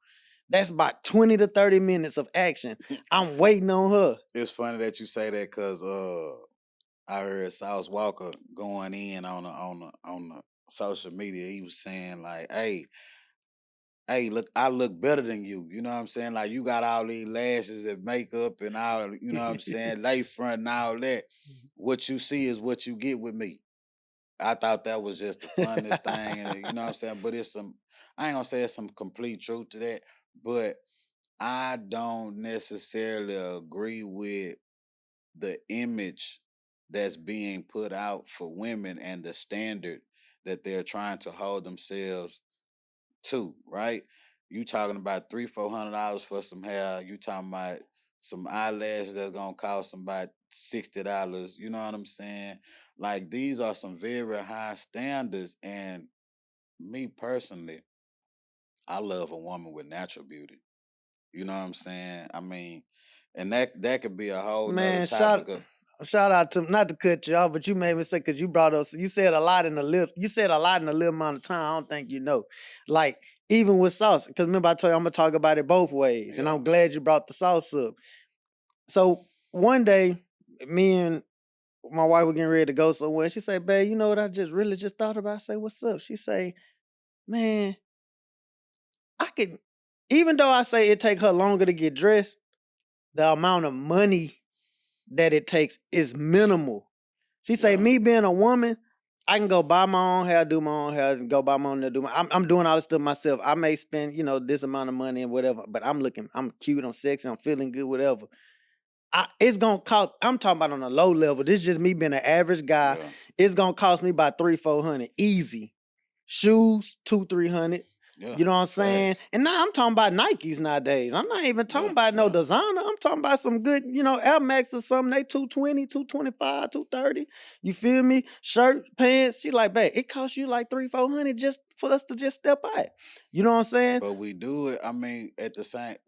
That's about 20 to 30 minutes of action. I'm waiting on her. It's funny that you say that because I heard Sauce Walker going in on the social media. He was saying like, hey, look, I look better than you. You know what I'm saying? Like, you got all these lashes and makeup and all, you know what I'm saying? Lace front and all that. What you see is what you get with me. I thought that was just the funniest thing. And, you know what I'm saying? But I ain't gonna say it's some complete truth to that, but I don't necessarily agree with the image that's being put out for women and the standard that they're trying to hold themselves to, right? You talking about $300-400 for some hair. You talking about some eyelashes that's gonna cost them about $60. You know what I'm saying? Like, these are some very high standards. And me personally, I love a woman with natural beauty. You know what I'm saying? I mean, and that could be a whole nother topic. Shout out to, not to cut you off, but you made me say, because you brought us, you said a lot in a little amount of time. I don't think you know. Like, even with sauce, because remember I told you I'm gonna talk about it both ways. Yeah. And I'm glad you brought the sauce up. So one day, me and my wife were getting ready to go somewhere. She said, babe, you know what I really just thought about? I say, what's up? She say, man, even though I say it take her longer to get dressed, the amount of money that it takes is minimal. She say, me being a woman, I can go buy my own hair, do my own hair, and go buy my own hair, I'm doing all this stuff myself. I may spend, this amount of money and whatever, but I'm cute, I'm sexy, I'm feeling good, whatever. It's gonna cost, I'm talking about on a low level. This is just me being an average guy. Yeah. It's gonna cost me about $300-400 easy. Shoes, $200-300. Yeah. You know what I'm saying? Facts. And now I'm talking about Nikes nowadays. I'm not even talking Yeah. about no Yeah. designer. I'm talking about some good, Air Max or something. They 220, 225, 230. You feel me? Shirt, pants. She like, babe, it costs you like 300-400 just for us to just step out. You know what I'm saying? But we do it, I mean,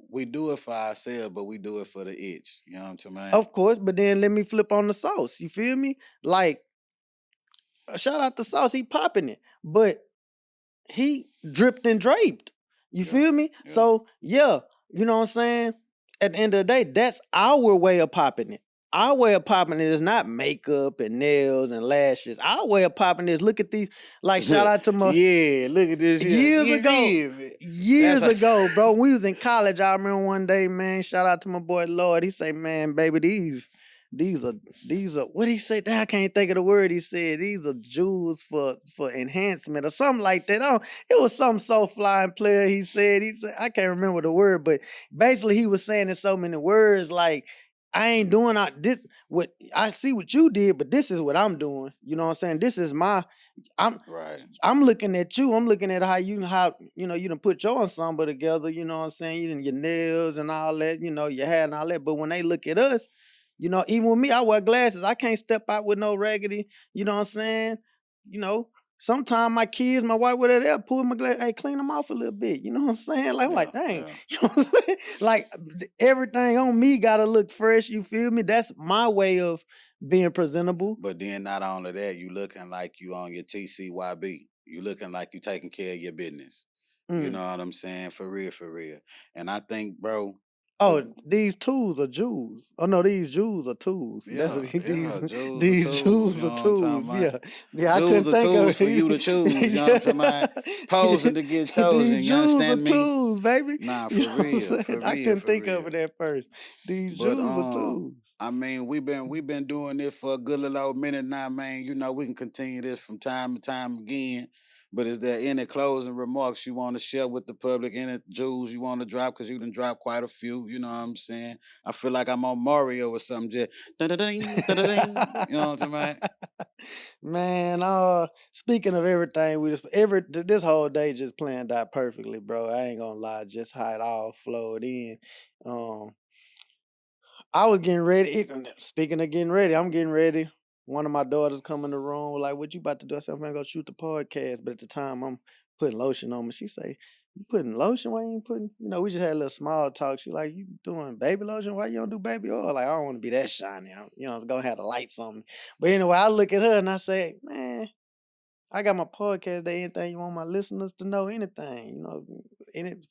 we do it for ourselves, but we do it for the itch. You know what I'm saying? Of course, but then let me flip on the sauce. You feel me? Like, shout out to Sauce. He popping it. But he dripped and draped. You Yeah. feel me? Yeah. So, yeah, you know what I'm saying? At the end of the day, that's our way of popping it. Our way of popping it is not makeup and nails and lashes. Our way of popping it is look at these, like shout out to my Yeah, look at this here. years You ago. feel me? Years That's ago, bro. When we was in college, I remember one day, man, shout out to my boy Lord. He say, man, baby, these are what he say? I can't think of the word he said. These are jewels for enhancement or something like that. It was some so flying player he said. I can't remember the word, but basically he was saying in so many words like I ain't doing this what I see what you did, but this is what I'm doing. You know what I'm saying? This is right. I'm looking at you. I'm looking at how you done put your ensemble together, you know what I'm saying? You done your nails and all that, your hair and all that. But when they look at us, even with me, I wear glasses. I can't step out with no raggedy, you know what I'm saying? Sometimes my kids, my wife, whatever, they'll pull my glass, hey, clean them off a little bit. You know what I'm saying? Like, I'm like, Yeah. dang, Yeah. you know what I'm saying? Like, everything on me gotta look fresh, you feel me? That's my way of being presentable. But then not only that, you looking like you on your TCYB. You looking like you taking care of your business. You know what I'm saying? For real, for real. And I think, bro. Oh, these tools are jewels. Oh no, these jewels are tools. That's Yeah, what yeah, jewels are these tools. You jewels know are what I'm talking tools. about? Yeah, yeah. I Jewels couldn't are think of tools for you to it. choose. You know what I'm talking about? Posing to get chosen. These You jewels are understand me? tools, baby. Nah, You for know what I'm real, saying? for I real, couldn't for think of real. it at first. These But jewels are tools. I mean, we've been doing this for a good little old minute now, man. You know, we can continue this from time to time again. But is there any closing remarks you want to share with the public? Any jewels you want to drop? Because you done dropped quite a few. You know what I'm saying? I feel like I'm on Mario or something. Just da-da-ding, da-da-ding. You know what I'm saying? Man, speaking of everything, this whole day just planned out perfectly, bro. I ain't gonna lie, just how it all flowed in. Um, I was getting ready. Speaking of getting ready, I'm getting ready. One of my daughters come in the room, like, what you about to do? I said, I'm gonna go shoot the podcast. But at the time, I'm putting lotion on me. She say, you putting lotion? Why you ain't putting, we just had a little small talk. She like, you doing baby lotion? Why you don't do baby oil? Like, I don't want to be that shiny. I'm gonna have the lights on me. But anyway, I look at her and I say, man, I got my podcast there. Anything you want my listeners to know, anything,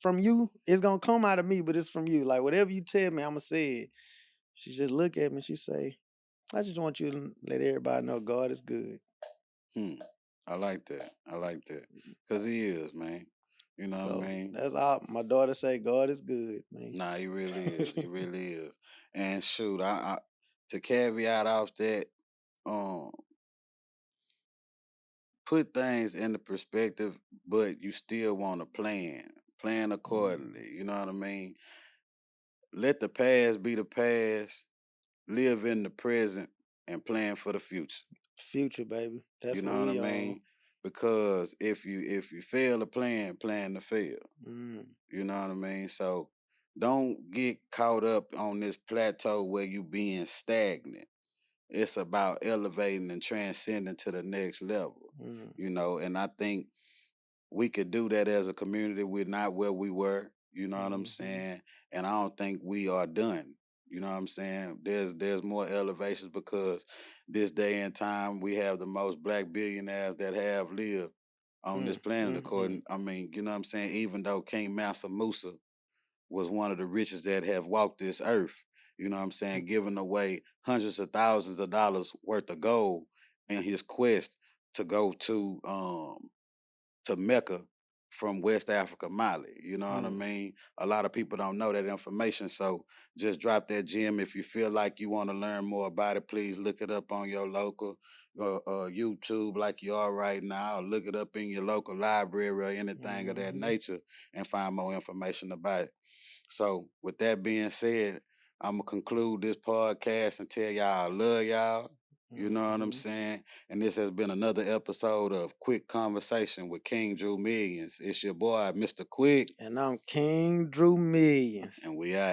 from you, it's gonna come out of me, but it's from you. Like, whatever you tell me, I'm gonna say it. She just look at me. She say, I just want you to let everybody know God is good. I like that. I like that. Because he is, man. You know what I mean? That's all. My daughter say, God is good, man. Nah, he really is. He really is. And shoot, to caveat off that, um, put things into perspective, but you still want to plan accordingly. You know what I mean? Let the past be the past, live in the present, and plan for the future. Future, baby. That's You what know what I we on. mean? Because if you fail to plan to fail. You know what I mean? So don't get caught up on this plateau where you being stagnant. It's about elevating and transcending to the next level. And I think we could do that as a community. We're not where we were, you know what I'm saying? And I don't think we are done. You know what I'm saying? There's more elevations because this day and time we have the most black billionaires that have lived on this planet according, I mean, you know what I'm saying? Even though King Mansa Musa was one of the richest that have walked this earth, you know what I'm saying, giving away hundreds of thousands of dollars worth of gold in his quest to go to Mecca from West Africa, Mali. You know what I mean? A lot of people don't know that information. So just drop that gem. If you feel like you want to learn more about it, please look it up on your local YouTube like you are right now. Or look it up in your local library or anything of that nature and find more information about it. So with that being said, I'm going to conclude this podcast and tell y'all I love y'all. You know what I'm Mhm. saying? And this has been another episode of Quick Conversation with King Drew Millions. It's your boy, Mr. Quick, And I'm King Drew Millions. and we out.